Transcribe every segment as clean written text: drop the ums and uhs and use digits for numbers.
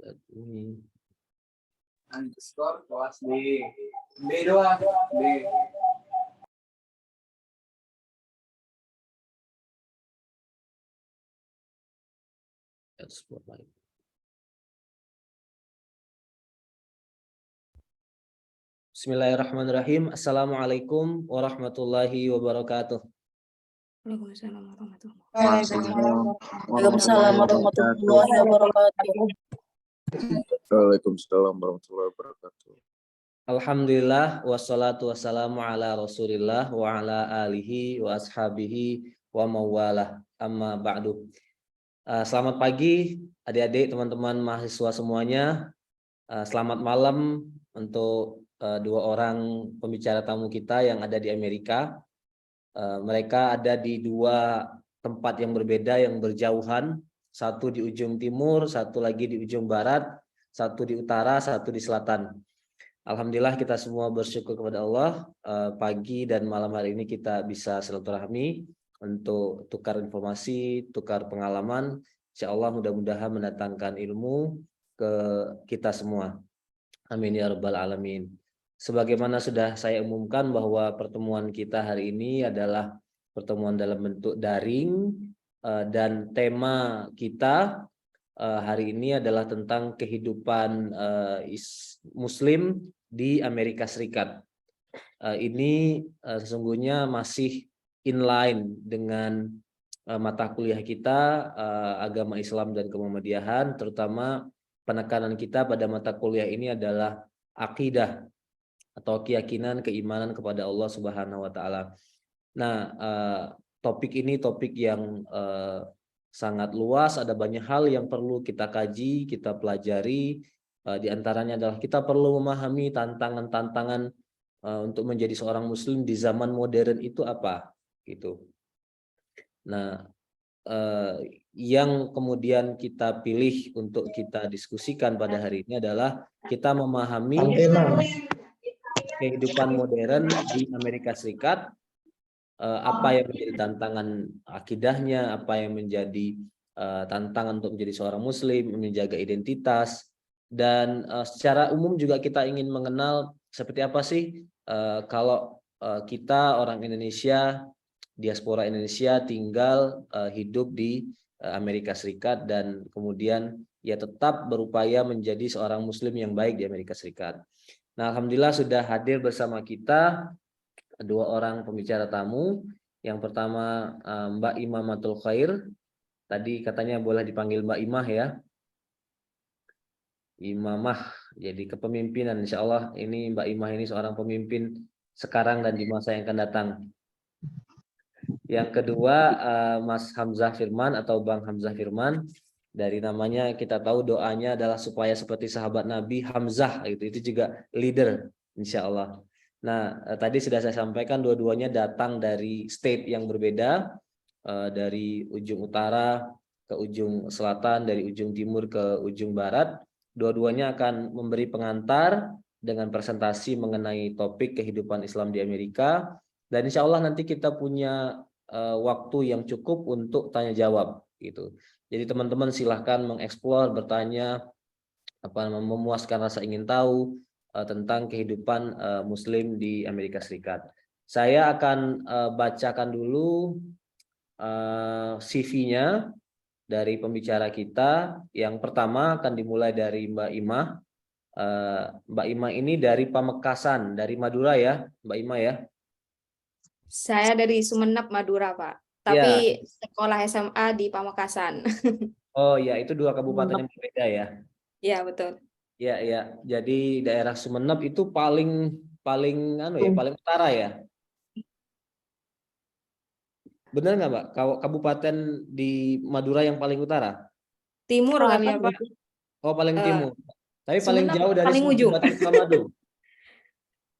Ini underscore kelas B. B doang. B. spotlight. Bismillahirrahmanirrahim. Assalamualaikum warahmatullahi wabarakatuh. Waalaikumsalam warahmatullahi wabarakatuh. Waalaikumsalam warahmatullahi wabarakatuh. Alhamdulillah wassalatu wassalamu ala Rasulillah wa ala alihi wa ashabihi wa mawalah. Amma ba'du. Selamat pagi adik-adik, teman-teman mahasiswa semuanya. Selamat malam untuk dua orang pembicara tamu kita yang ada di Amerika. Mereka ada di dua tempat yang berbeda, yang berjauhan. Satu di ujung timur, satu lagi di ujung barat, satu di utara, satu di selatan. Alhamdulillah kita semua bersyukur kepada Allah. Pagi dan malam hari ini kita bisa silaturahmi untuk tukar informasi, tukar pengalaman. Insya Allah mudah-mudahan mendatangkan ilmu ke kita semua. Amin ya rabbal alamin. Sebagaimana sudah saya umumkan bahwa pertemuan kita hari ini adalah pertemuan dalam bentuk daring, dan tema kita hari ini adalah tentang kehidupan Muslim di Amerika Serikat. Ini sesungguhnya masih inline dengan mata kuliah kita, agama Islam dan kemuhamadiyahan, terutama penekanan kita pada mata kuliah ini adalah akidah atau keyakinan, keimanan kepada Allah Subhanahu wa taala. Nah, topik ini topik yang sangat luas, ada banyak hal yang perlu kita kaji, kita pelajari. Di antaranya adalah kita perlu memahami tantangan-tantangan untuk menjadi seorang muslim di zaman modern itu apa gitu. Nah, yang kemudian kita pilih untuk kita diskusikan pada hari ini adalah kita memahami kehidupan modern di Amerika Serikat, apa yang menjadi tantangan akidahnya, apa yang menjadi tantangan untuk menjadi seorang muslim, menjaga identitas, dan secara umum juga kita ingin mengenal seperti apa sih kalau kita orang Indonesia, diaspora Indonesia tinggal hidup di Amerika Serikat dan kemudian ya tetap berupaya menjadi seorang muslim yang baik di Amerika Serikat. Nah, alhamdulillah sudah hadir bersama kita dua orang pembicara tamu. Yang pertama Mbak Imamatul Khair. Tadi katanya boleh dipanggil Mbak Imah ya. Imamah. Jadi kepemimpinan, insya Allah ini Mbak Imah ini seorang pemimpin sekarang dan di masa yang akan datang. Yang kedua Mas Hamzah Firman atau Bang Hamzah Firman. Dari namanya kita tahu doanya adalah supaya seperti sahabat Nabi Hamzah itu juga leader insya Allah. Nah, tadi sudah saya sampaikan dua-duanya datang dari state yang berbeda, dari ujung utara ke ujung selatan, dari ujung timur ke ujung barat. Dua-duanya akan memberi pengantar dengan presentasi mengenai topik kehidupan Islam di Amerika, dan insya Allah nanti kita punya waktu yang cukup untuk tanya jawab gitu. Jadi teman-teman silahkan mengeksplor, bertanya, memuaskan rasa ingin tahu tentang kehidupan Muslim di Amerika Serikat. Saya akan bacakan dulu CV-nya dari pembicara kita. Yang pertama akan dimulai dari Mbak Imah. Mbak Imah ini dari Pamekasan, dari Madura ya, Mbak Imah ya? Saya dari Sumeneb, Madura, Pak. Tapi sekolah SMA di Pamekasan. Oh ya, itu dua kabupaten yang berbeda ya? Iya, betul. Ya, ya. Jadi daerah Sumeneb itu paling paling utara ya? Benar nggak, Mbak? Kabupaten di Madura yang paling utara? Timur kali ya, Pak. Oh, paling timur. Tapi paling Sumeneb jauh dari paling ujung. Sukamadu.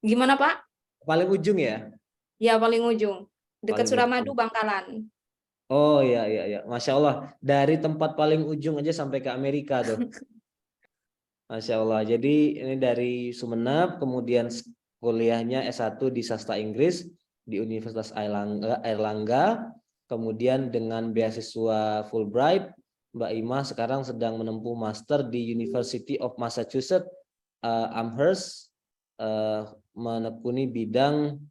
Gimana, Pak? Paling ujung ya? Ya, paling ujung. Dekat Paling Suramadu, ujung. Bangkalan. Oh iya, iya, iya. Masya Allah. Dari tempat paling ujung aja sampai ke Amerika tuh. Masya Allah. Jadi ini dari Sumeneb, kemudian kuliahnya S1 di Sastra Inggris di Universitas Airlangga, kemudian dengan beasiswa Fulbright Mbak Ima sekarang sedang menempuh master di University of Massachusetts Amherst, menekuni bidang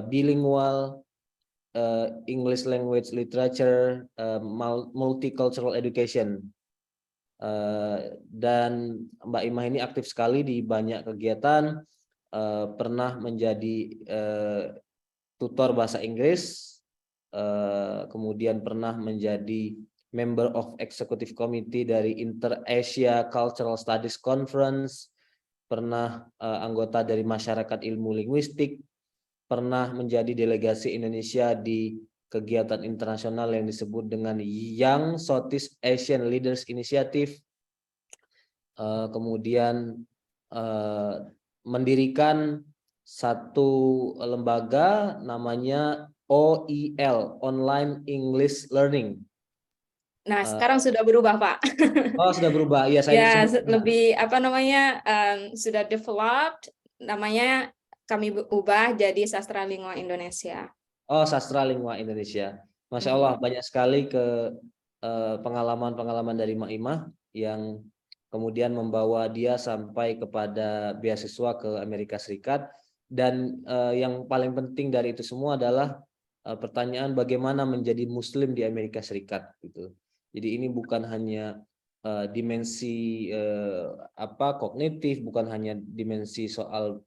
bilingual English language literature, multicultural education. Dan Mbak Imah ini aktif sekali di banyak kegiatan, pernah menjadi tutor bahasa Inggris, kemudian pernah menjadi member of executive committee dari Inter-Asia Cultural Studies Conference, pernah anggota dari masyarakat ilmu linguistik, pernah menjadi delegasi Indonesia di kegiatan internasional yang disebut dengan Young Southeast Asian Leaders Initiative, kemudian mendirikan satu lembaga namanya OEL, Online English Learning. Nah, sekarang sudah berubah, Pak. Oh, sudah berubah. Iya, saya Ya, sebut lebih apa namanya, sudah developed, namanya kami ubah jadi Sastra Lingua Indonesia. Oh, Sastra Lingua Indonesia. Masya Allah, banyak sekali pengalaman-pengalaman dari Mak Imah yang kemudian membawa dia sampai kepada beasiswa ke Amerika Serikat. Dan yang paling penting dari itu semua adalah pertanyaan bagaimana menjadi Muslim di Amerika Serikat, gitu. Jadi ini bukan hanya dimensi kognitif, bukan hanya dimensi soal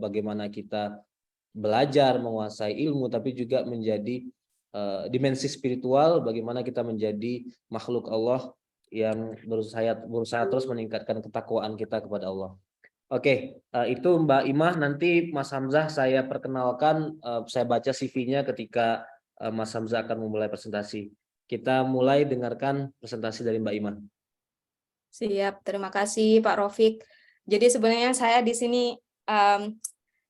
bagaimana kita belajar menguasai ilmu, tapi juga menjadi dimensi spiritual, bagaimana kita menjadi makhluk Allah yang berusaha terus meningkatkan ketakwaan kita kepada Allah. Oke, itu Mbak Imah. Nanti Mas Hamzah saya perkenalkan, saya baca CV-nya ketika Mas Hamzah akan memulai presentasi. Kita mulai dengarkan presentasi dari Mbak Imah. Siap, terima kasih Pak Rofik. Jadi sebenarnya saya di sini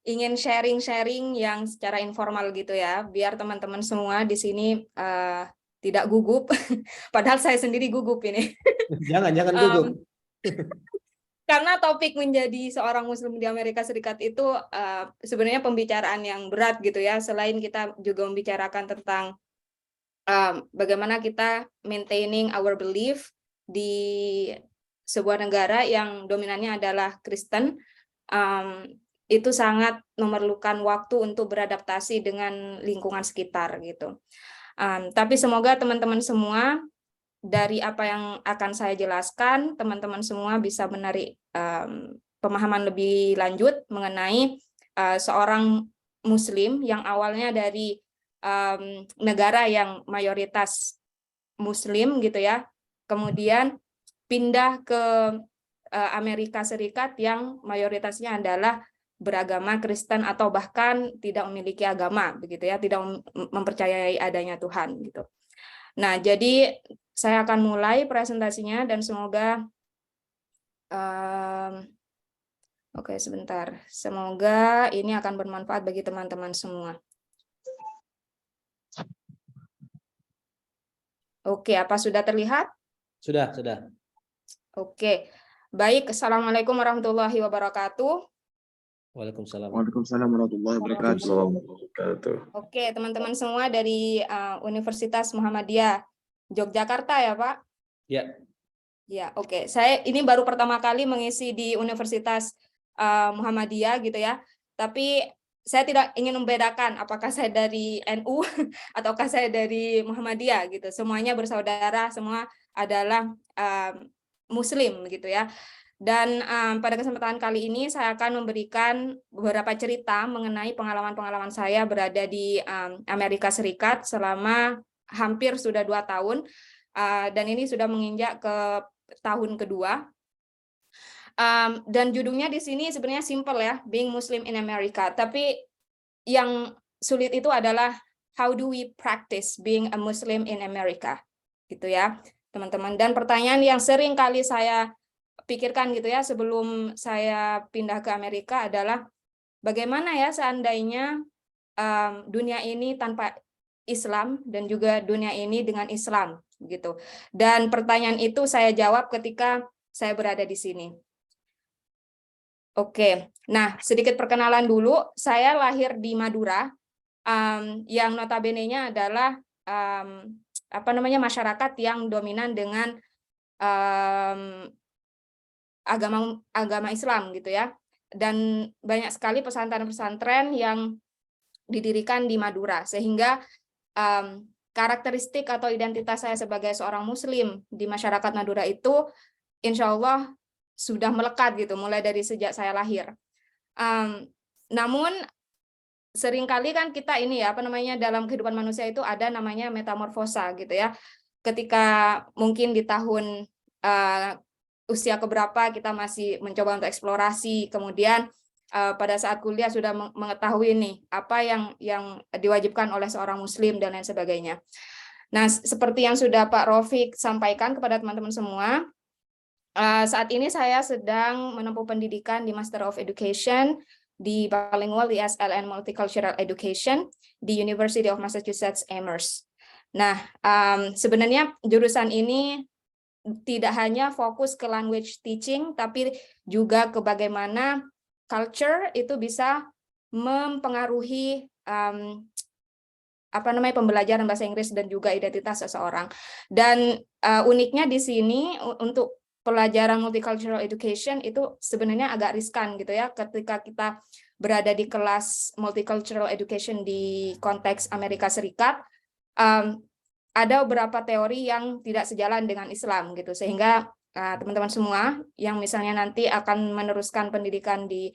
ingin sharing-sharing yang secara informal gitu ya, biar teman-teman semua di sini tidak gugup. Padahal saya sendiri gugup ini. Jangan gugup. Karena topik menjadi seorang Muslim di Amerika Serikat itu sebenarnya pembicaraan yang berat gitu ya. Selain kita juga membicarakan tentang bagaimana kita maintaining our belief di sebuah negara yang dominannya adalah Kristen, itu sangat memerlukan waktu untuk beradaptasi dengan lingkungan sekitar gitu. Tapi semoga teman-teman semua dari apa yang akan saya jelaskan, teman-teman semua bisa menarik pemahaman lebih lanjut mengenai seorang Muslim yang awalnya dari negara yang mayoritas Muslim gitu ya, kemudian pindah ke Amerika Serikat yang mayoritasnya adalah beragama Kristen atau bahkan tidak memiliki agama begitu ya, tidak mempercayai adanya Tuhan gitu. Nah, jadi saya akan mulai presentasinya dan semoga oke, sebentar. Semoga ini akan bermanfaat bagi teman-teman semua. Oke, apa sudah terlihat? Sudah. Oke, baik. Assalamualaikum warahmatullahi wabarakatuh. Waalaikumsalam. Waalaikumsalam warahmatullahi wabarakatuh. Oke, teman-teman semua dari Universitas Muhammadiyah Yogyakarta ya, Pak? Ya. Ya, oke. Saya ini baru pertama kali mengisi di Universitas Muhammadiyah gitu ya. Tapi saya tidak ingin membedakan apakah saya dari NU ataukah saya dari Muhammadiyah gitu. Semuanya bersaudara, semua adalah Muslim gitu ya. Dan pada kesempatan kali ini saya akan memberikan beberapa cerita mengenai pengalaman-pengalaman saya berada di Amerika Serikat selama hampir sudah 2 tahun. Dan ini sudah menginjak ke tahun kedua. Dan judulnya di sini sebenarnya simple ya, Being Muslim in America. Tapi yang sulit itu adalah how do we practice being a Muslim in America, gitu ya, teman-teman. Dan pertanyaan yang sering kali saya pikirkan gitu ya sebelum saya pindah ke Amerika adalah bagaimana ya seandainya dunia ini tanpa Islam dan juga dunia ini dengan Islam gitu. Dan pertanyaan itu saya jawab ketika saya berada di sini. Oke, nah sedikit perkenalan dulu. Saya lahir di Madura, yang notabene-nya adalah masyarakat yang dominan dengan agama Islam gitu ya. Dan banyak sekali pesantren-pesantren yang didirikan di Madura, sehingga karakteristik atau identitas saya sebagai seorang Muslim di masyarakat Madura itu insya Allah sudah melekat gitu, mulai dari sejak saya lahir. Namun seringkali kan kita ini ya, dalam kehidupan manusia itu ada namanya metamorfosa gitu ya. Ketika mungkin di tahun usia keberapa kita masih mencoba untuk eksplorasi, kemudian pada saat kuliah sudah mengetahui nih apa yang diwajibkan oleh seorang Muslim dan lain sebagainya. Nah, seperti yang sudah Pak Raufik sampaikan kepada teman-teman semua, saat ini saya sedang menempuh pendidikan di Master of Education di Bilingual ESL and Multicultural Education di University of Massachusetts Amherst. Nah, sebenarnya jurusan ini tidak hanya fokus ke language teaching, tapi juga ke bagaimana culture itu bisa mempengaruhi pembelajaran bahasa Inggris dan juga identitas seseorang. Dan uniknya di sini untuk pelajaran multicultural education itu sebenarnya agak riskan gitu ya, ketika kita berada di kelas multicultural education di konteks Amerika Serikat. Ada beberapa teori yang tidak sejalan dengan Islam gitu, sehingga teman-teman semua yang misalnya nanti akan meneruskan pendidikan di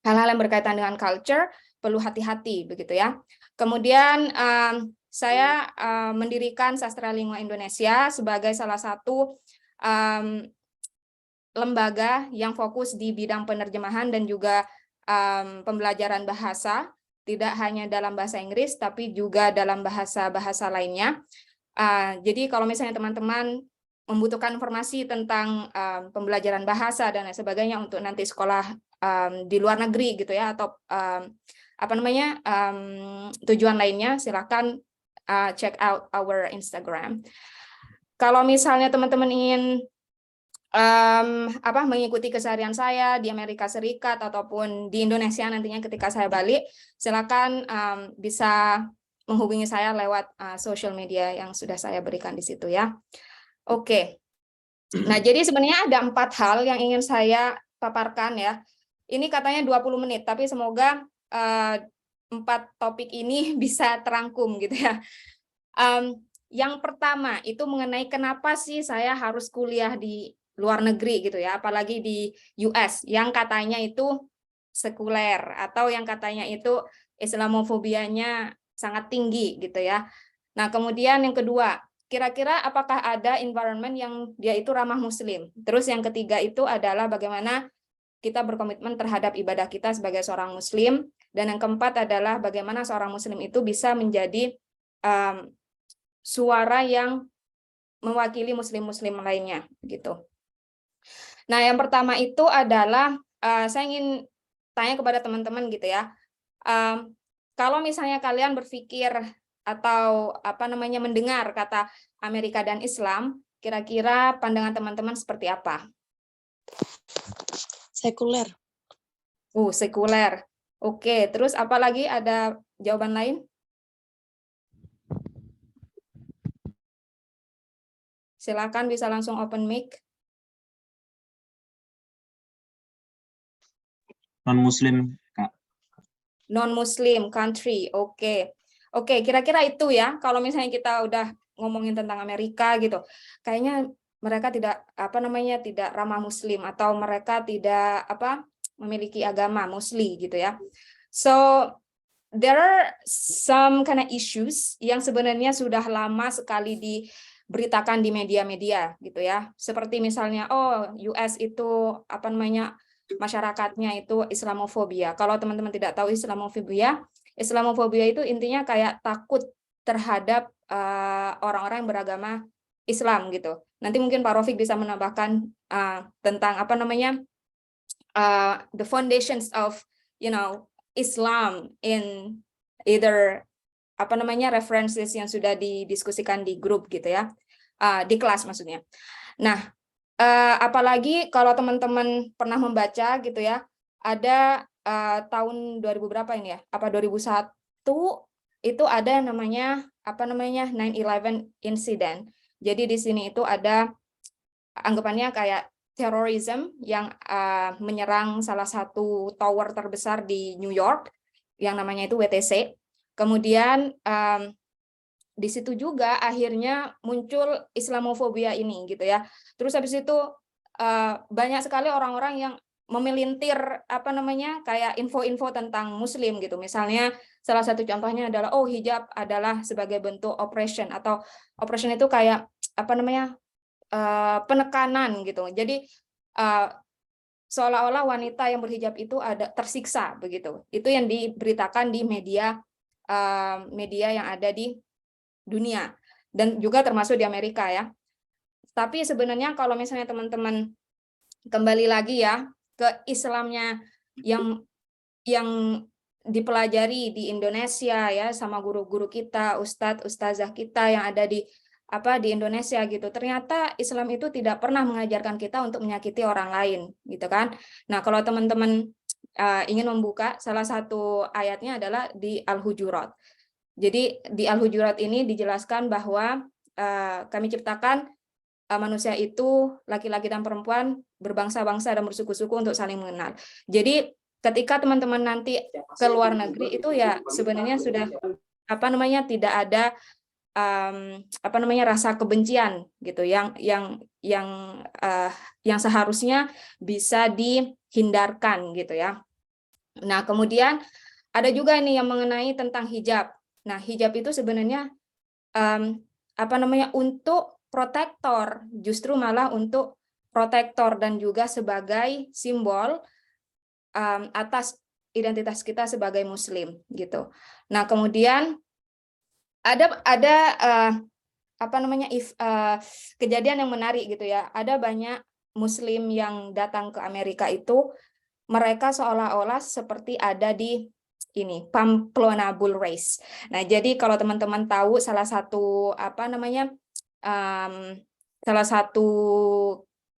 hal-hal yang berkaitan dengan culture perlu hati-hati begitu ya. Kemudian saya mendirikan Sastra Lingua Indonesia sebagai salah satu lembaga yang fokus di bidang penerjemahan dan juga pembelajaran bahasa, tidak hanya dalam bahasa Inggris, tapi juga dalam bahasa-bahasa lainnya. Jadi kalau misalnya teman-teman membutuhkan informasi tentang pembelajaran bahasa dan lain sebagainya untuk nanti sekolah di luar negeri gitu ya, atau tujuan lainnya, silakan check out our Instagram. Kalau misalnya teman-teman ingin mengikuti keseharian saya di Amerika Serikat ataupun di Indonesia nantinya ketika saya balik, silakan bisa menghubungi saya lewat social media yang sudah saya berikan di situ ya. Oke. Nah, jadi sebenarnya ada 4 hal yang ingin saya paparkan ya. Ini katanya 20 menit, tapi semoga 4 topik ini bisa terangkum gitu ya. Yang pertama itu mengenai kenapa sih saya harus kuliah di luar negeri gitu ya, apalagi di US yang katanya itu sekuler atau yang katanya itu Islamofobianya sangat tinggi gitu ya. Nah, kemudian yang kedua, kira-kira apakah ada environment yang dia itu ramah Muslim? Terus yang ketiga itu adalah bagaimana kita berkomitmen terhadap ibadah kita sebagai seorang Muslim, dan yang keempat adalah bagaimana seorang Muslim itu bisa menjadi suara yang mewakili Muslim-Muslim lainnya gitu. Nah, yang pertama itu adalah saya ingin tanya kepada teman-teman gitu ya. Kalau misalnya kalian berpikir atau mendengar kata Amerika dan Islam, kira-kira pandangan teman-teman seperti apa? Sekuler. Sekuler. Oke, terus apa lagi, ada jawaban lain? Silakan bisa langsung open mic. Non-Muslim, Kak. Non-Muslim country, oke. Oke, kira-kira itu ya, kalau misalnya kita udah ngomongin tentang Amerika gitu, kayaknya mereka tidak tidak ramah Muslim, atau mereka tidak memiliki agama Muslim gitu ya. So there are some kind of issues yang sebenarnya sudah lama sekali diberitakan di media-media gitu ya. Seperti misalnya US itu masyarakatnya itu Islamofobia. Kalau teman-teman tidak tahu Islamofobia itu intinya kayak takut terhadap orang-orang yang beragama Islam gitu. Nanti mungkin Pak Raufik bisa menambahkan tentang the foundations of Islam in either references yang sudah didiskusikan di grup gitu ya, di kelas maksudnya. Nah, apalagi kalau teman-teman pernah membaca gitu ya, ada tahun 2000 berapa ini ya? 2001 itu ada yang namanya 9/11 incident. Jadi di sini itu ada anggapannya kayak terorisme yang menyerang salah satu tower terbesar di New York yang namanya itu WTC. Kemudian di situ juga akhirnya muncul Islamofobia ini gitu ya. Terus habis itu banyak sekali orang-orang yang memelintir kayak info-info tentang Muslim gitu. Misalnya salah satu contohnya adalah hijab adalah sebagai bentuk oppression, atau oppression itu kayak penekanan gitu. Jadi seolah-olah wanita yang berhijab itu ada tersiksa begitu. Itu yang diberitakan di media yang ada di dunia dan juga termasuk di Amerika ya. Tapi sebenarnya kalau misalnya teman-teman kembali lagi ya ke Islamnya yang dipelajari di Indonesia ya sama guru-guru kita, ustazah kita yang ada di Indonesia gitu. Ternyata Islam itu tidak pernah mengajarkan kita untuk menyakiti orang lain, gitu kan. Nah, kalau teman-teman ingin membuka, salah satu ayatnya adalah di Al-Hujurat. Jadi di Al-Hujurat ini dijelaskan bahwa kami ciptakan manusia itu laki-laki dan perempuan berbangsa-bangsa dan bersuku-suku untuk saling mengenal. Jadi ketika teman-teman nanti ke luar negeri itu ya sebenarnya sudah tidak ada rasa kebencian gitu yang seharusnya bisa dihindarkan gitu ya. Nah, kemudian ada juga nih yang mengenai tentang hijab. Nah, hijab itu sebenarnya untuk protektor, justru malah untuk protektor dan juga sebagai simbol atas identitas kita sebagai Muslim gitu. Nah, kemudian ada kejadian yang menarik gitu ya. Ada banyak Muslim yang datang ke Amerika itu, mereka seolah-olah seperti ada di Pamplona Bull Race. Nah, jadi kalau teman-teman tahu salah satu salah satu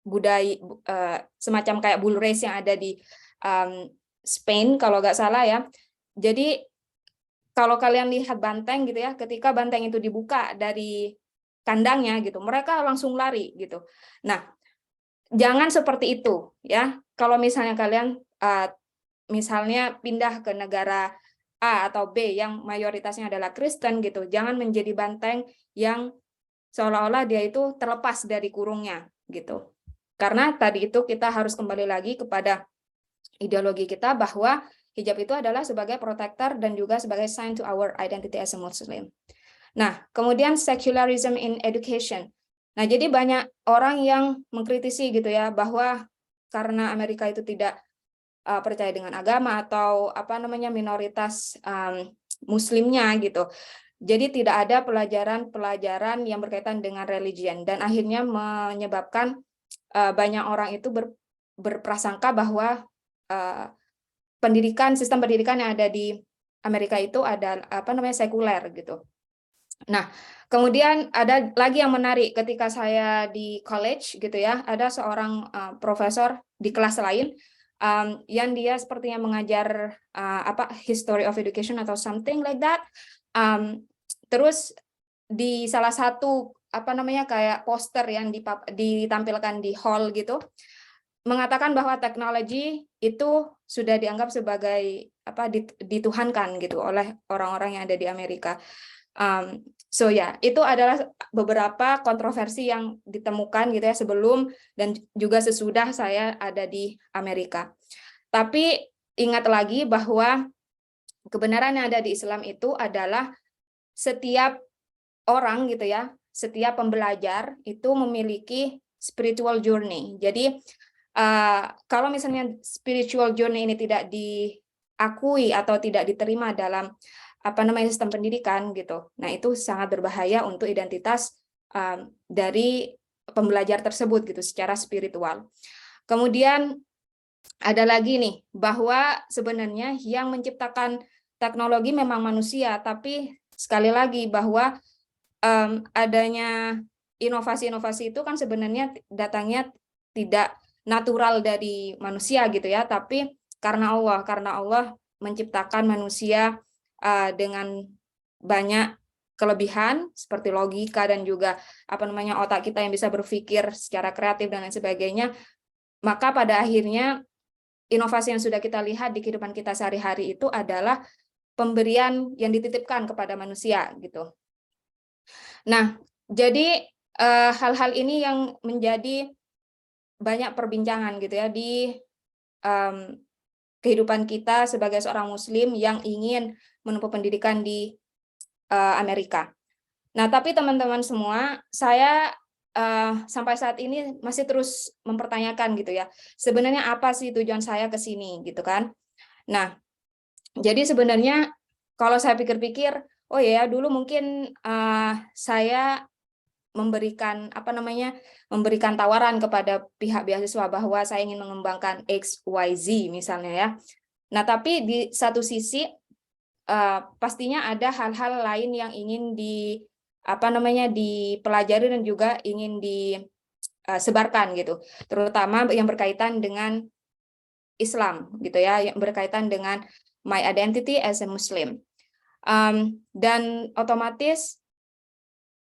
budaya semacam kayak bull race yang ada di Spain kalau nggak salah ya. Jadi kalau kalian lihat banteng gitu ya, ketika banteng itu dibuka dari kandangnya gitu, mereka langsung lari gitu. Nah, jangan seperti itu ya. Kalau misalnya kalian misalnya pindah ke negara A atau B yang mayoritasnya adalah Kristen gitu, jangan menjadi banteng yang seolah-olah dia itu terlepas dari kurungnya gitu. Karena tadi itu kita harus kembali lagi kepada ideologi kita bahwa hijab itu adalah sebagai protector dan juga sebagai sign to our identity as a Muslim. Nah, kemudian secularism in education. Nah, jadi banyak orang yang mengkritisi gitu ya bahwa karena Amerika itu tidak percaya dengan agama atau minoritas Muslimnya gitu. Jadi tidak ada pelajaran yang berkaitan dengan religion dan akhirnya menyebabkan banyak orang itu berprasangka bahwa sistem pendidikan yang ada di Amerika itu ada sekuler gitu. Nah, kemudian ada lagi yang menarik ketika saya di college gitu ya, ada seorang profesor di kelas lain yang dia sepertinya mengajar history of education atau something like that. Terus di salah satu kayak poster yang ditampilkan di hall gitu mengatakan bahwa teknologi itu sudah dianggap sebagai dituhankan gitu oleh orang-orang yang ada di Amerika. Itu adalah beberapa kontroversi yang ditemukan gitu ya sebelum dan juga sesudah saya ada di Amerika. Tapi ingat lagi bahwa kebenaran yang ada di Islam itu adalah setiap orang gitu ya, setiap pembelajar itu memiliki spiritual journey. Jadi kalau misalnya spiritual journey ini tidak diakui atau tidak diterima dalam sistem pendidikan gitu, nah itu sangat berbahaya untuk identitas dari pembelajar tersebut gitu secara spiritual. Kemudian ada lagi nih bahwa sebenarnya yang menciptakan teknologi memang manusia, tapi sekali lagi bahwa adanya inovasi-inovasi itu kan sebenarnya datangnya tidak natural dari manusia gitu ya, tapi karena Allah menciptakan manusia dengan banyak kelebihan seperti logika dan juga otak kita yang bisa berpikir secara kreatif dan lain sebagainya, maka pada akhirnya inovasi yang sudah kita lihat di kehidupan kita sehari-hari itu adalah pemberian yang dititipkan kepada manusia gitu. Nah, jadi hal-hal ini yang menjadi banyak perbincangan gitu ya di kehidupan kita sebagai seorang Muslim yang ingin menempuh pendidikan di Amerika. Nah, tapi teman-teman semua, saya sampai saat ini masih terus mempertanyakan gitu ya, sebenarnya apa sih tujuan saya ke sini gitu kan. Nah, jadi sebenarnya kalau saya pikir-pikir, oh ya dulu mungkin saya memberikan memberikan tawaran kepada pihak beasiswa bahwa saya ingin mengembangkan XYZ misalnya ya. Nah, tapi di satu sisi pastinya ada hal-hal lain yang ingin dipelajari dan juga ingin disebarkan gitu, terutama yang berkaitan dengan Islam gitu ya, yang berkaitan dengan my identity as a Muslim. Dan otomatis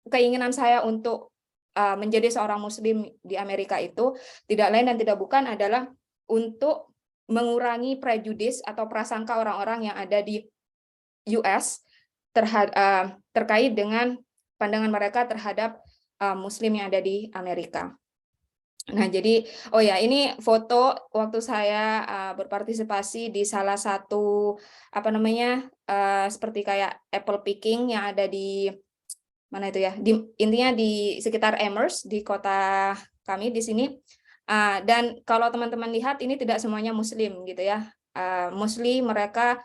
keinginan saya untuk menjadi seorang Muslim di Amerika itu tidak lain dan tidak bukan adalah untuk mengurangi prejudis atau prasangka orang-orang yang ada di US terkait dengan pandangan mereka terhadap Muslim yang ada di Amerika. Nah, jadi ini foto waktu saya berpartisipasi di salah satu seperti kayak apple picking yang ada di mana itu ya, intinya di sekitar Amherst di kota kami di sini. Dan kalau teman-teman lihat ini tidak semuanya Muslim gitu ya, mostly mereka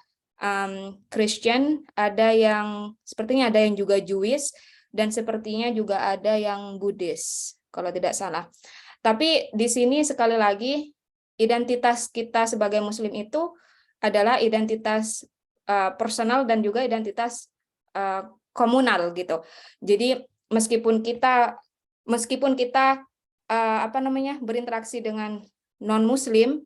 Christian, sepertinya ada yang juga Jewish, dan sepertinya juga ada yang Buddhis kalau tidak salah. Tapi di sini sekali lagi identitas kita sebagai Muslim itu adalah identitas personal dan juga identitas komunal gitu. Jadi meskipun kita berinteraksi dengan non-Muslim,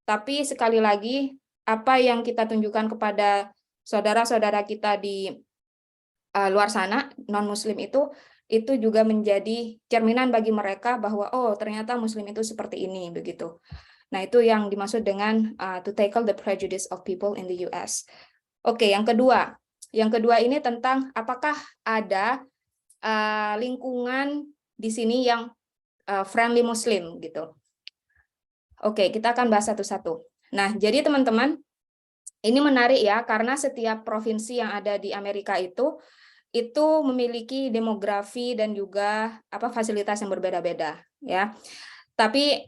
tapi sekali lagi apa yang kita tunjukkan kepada saudara-saudara kita di luar sana non-Muslim itu juga menjadi cerminan bagi mereka bahwa ternyata Muslim itu seperti ini begitu. Nah, itu yang dimaksud dengan to tackle the prejudice of people in the US. Oke, yang kedua ini tentang apakah ada lingkungan di sini yang friendly Muslim gitu. Oke, kita akan bahas satu-satu. Nah, jadi teman-teman, ini menarik ya, karena setiap provinsi yang ada di Amerika itu memiliki demografi dan juga fasilitas yang berbeda-beda ya. Tapi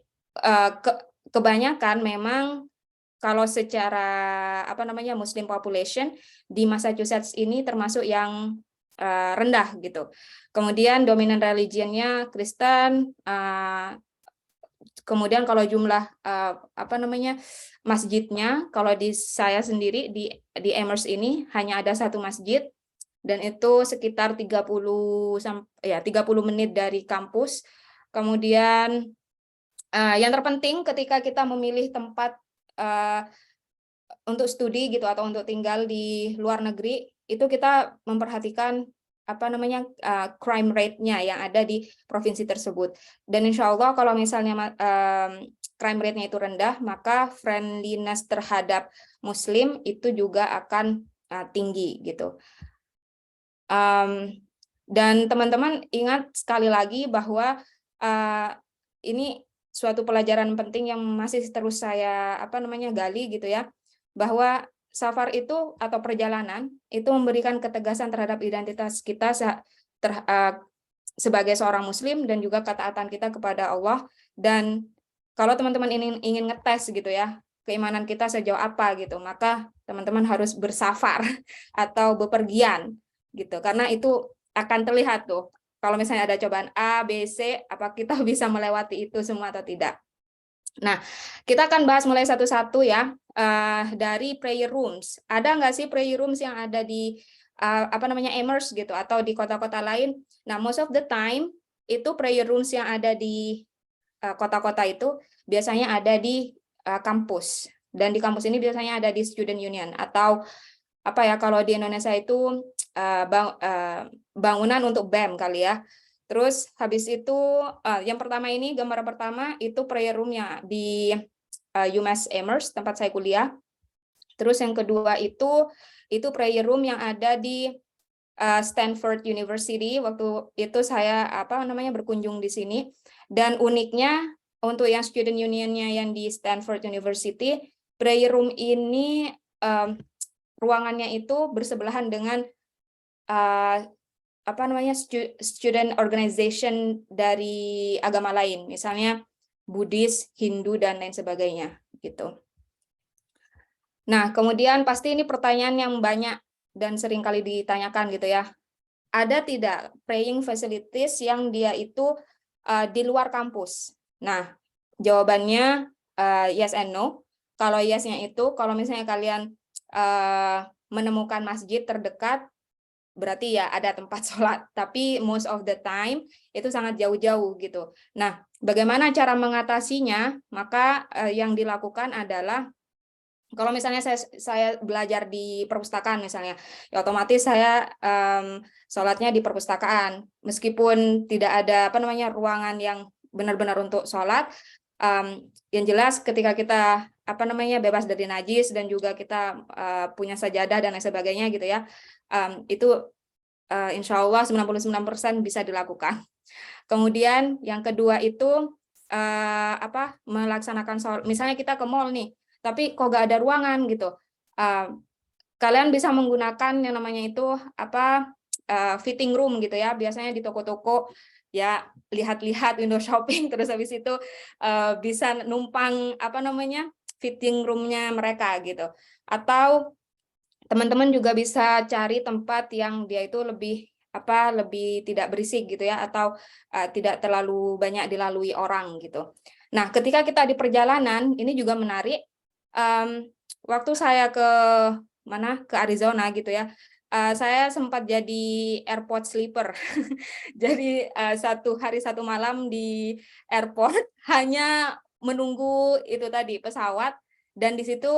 kebanyakan memang kalau secara Muslim population di Massachusetts ini termasuk yang rendah gitu. Kemudian dominan religionnya Kristen. Kemudian kalau jumlah masjidnya, kalau di saya sendiri di Amherst ini hanya ada satu masjid, dan itu sekitar 30 menit dari kampus. Kemudian yang terpenting ketika kita memilih tempat untuk studi gitu atau untuk tinggal di luar negeri, itu kita memperhatikan crime rate-nya yang ada di provinsi tersebut. Dan insya Allah kalau misalnya crime rate-nya itu rendah, maka friendliness terhadap Muslim itu juga akan tinggi gitu. Dan teman-teman ingat sekali lagi bahwa ini suatu pelajaran penting yang masih terus saya gali gitu ya, bahwa safar itu atau perjalanan itu memberikan ketegasan terhadap identitas kita sebagai seorang Muslim dan juga ketaatan kita kepada Allah. Dan kalau teman-teman ingin ngetes gitu ya keimanan kita sejauh apa gitu, maka teman-teman harus bersafar atau bepergian gitu, karena itu akan terlihat tuh kalau misalnya ada cobaan A, B, C, apa kita bisa melewati itu semua atau tidak. Nah, kita akan bahas mulai satu-satu ya. Dari prayer rooms, ada nggak sih prayer rooms yang ada di Amherst gitu atau di kota-kota lain? Nah, most of the time itu prayer rooms yang ada di kota-kota itu biasanya ada di kampus, dan di kampus ini biasanya ada di student union atau apa ya, kalau di Indonesia itu bangunan untuk BEM kali ya. Terus habis itu yang pertama ini, gambar pertama itu prayer room-nya di UMass Amherst tempat saya kuliah. Terus yang kedua itu prayer room yang ada di Stanford University. Waktu itu saya berkunjung di sini, dan uniknya untuk yang student unionnya yang di Stanford University, prayer room ini ruangannya itu bersebelahan dengan student organization dari agama lain, misalnya Buddhis, Hindu, dan lain sebagainya gitu. Nah, kemudian pasti ini pertanyaan yang banyak dan sering kali ditanyakan gitu ya. Ada tidak praying facilities yang dia itu di luar kampus? Nah, jawabannya yes and no. Kalau yes-nya itu, kalau misalnya kalian menemukan masjid terdekat, berarti ya ada tempat sholat. Tapi most of the time itu sangat jauh-jauh gitu. Nah, bagaimana cara mengatasinya? Maka yang dilakukan adalah, kalau misalnya saya belajar di perpustakaan misalnya, ya otomatis saya sholatnya di perpustakaan, meskipun tidak ada ruangan yang benar-benar untuk sholat. Yang jelas ketika kita bebas dari najis dan juga kita punya sajadah dan lain sebagainya gitu ya, itu insya Allah 99% bisa dilakukan. Kemudian yang kedua itu melaksanakan sholat. Misalnya kita ke mall nih, tapi kok gak ada ruangan gitu. Kalian bisa menggunakan yang namanya itu fitting room gitu ya. Biasanya di toko-toko ya, lihat-lihat window shopping, terus habis itu bisa numpang fitting roomnya mereka gitu. Atau teman-teman juga bisa cari tempat yang dia itu lebih tidak berisik gitu ya, atau tidak terlalu banyak dilalui orang gitu. Nah, ketika kita di perjalanan, ini juga menarik. Waktu saya ke Arizona gitu ya, saya sempat jadi airport sleeper. Jadi 1 hari 1 malam di airport hanya menunggu itu tadi pesawat, dan di situ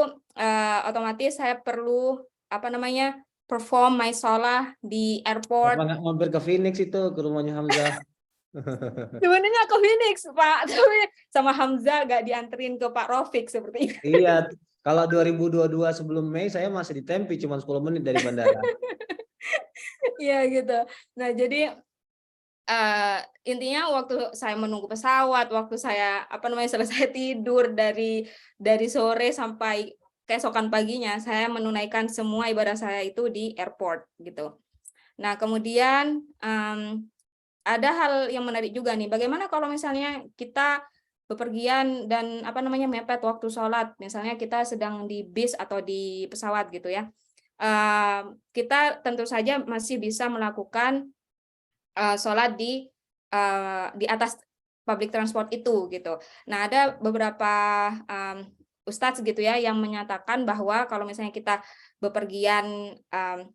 otomatis saya perlu perform my sholah di airport. Apa nggak mampir ke Phoenix itu, ke rumahnya Hamzah? Sebenarnya ke Phoenix, Pak, tapi sama Hamzah gak dianterin ke Pak Rofik seperti itu. Iya, kalau 2022 sebelum Mei saya masih di Tempe, cuma 10 menit dari bandara. Iya gitu. Nah, jadi intinya waktu saya menunggu pesawat, waktu saya selesai tidur dari sore sampai keesokan paginya, saya menunaikan semua ibadah saya itu di airport gitu. Nah, kemudian ada hal yang menarik juga nih. Bagaimana kalau misalnya kita bepergian dan mepet waktu sholat, misalnya kita sedang di bis atau di pesawat gitu ya. Kita tentu saja masih bisa melakukan sholat di atas public transport itu gitu. Nah, ada beberapa ustadz gitu ya yang menyatakan bahwa kalau misalnya kita bepergian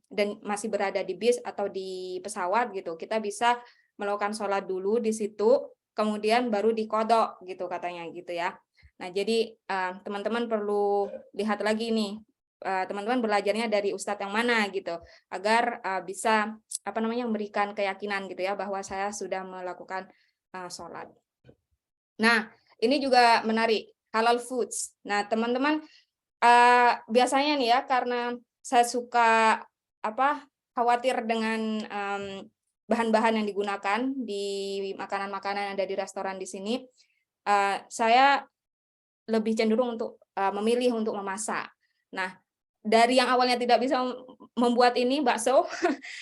dan masih berada di bis atau di pesawat gitu, kita bisa melakukan sholat dulu di situ, kemudian baru dikodok gitu katanya gitu ya. Nah, jadi teman-teman perlu lihat lagi nih, teman-teman belajarnya dari ustadz yang mana gitu, agar bisa memberikan keyakinan gitu ya bahwa saya sudah melakukan sholat. Nah, ini juga menarik, halal foods. Nah, teman-teman biasanya nih ya, karena saya suka khawatir dengan bahan-bahan yang digunakan di makanan-makanan yang ada di restoran di sini, saya lebih cenderung untuk memilih untuk memasak. Nah, dari yang awalnya tidak bisa membuat ini bakso,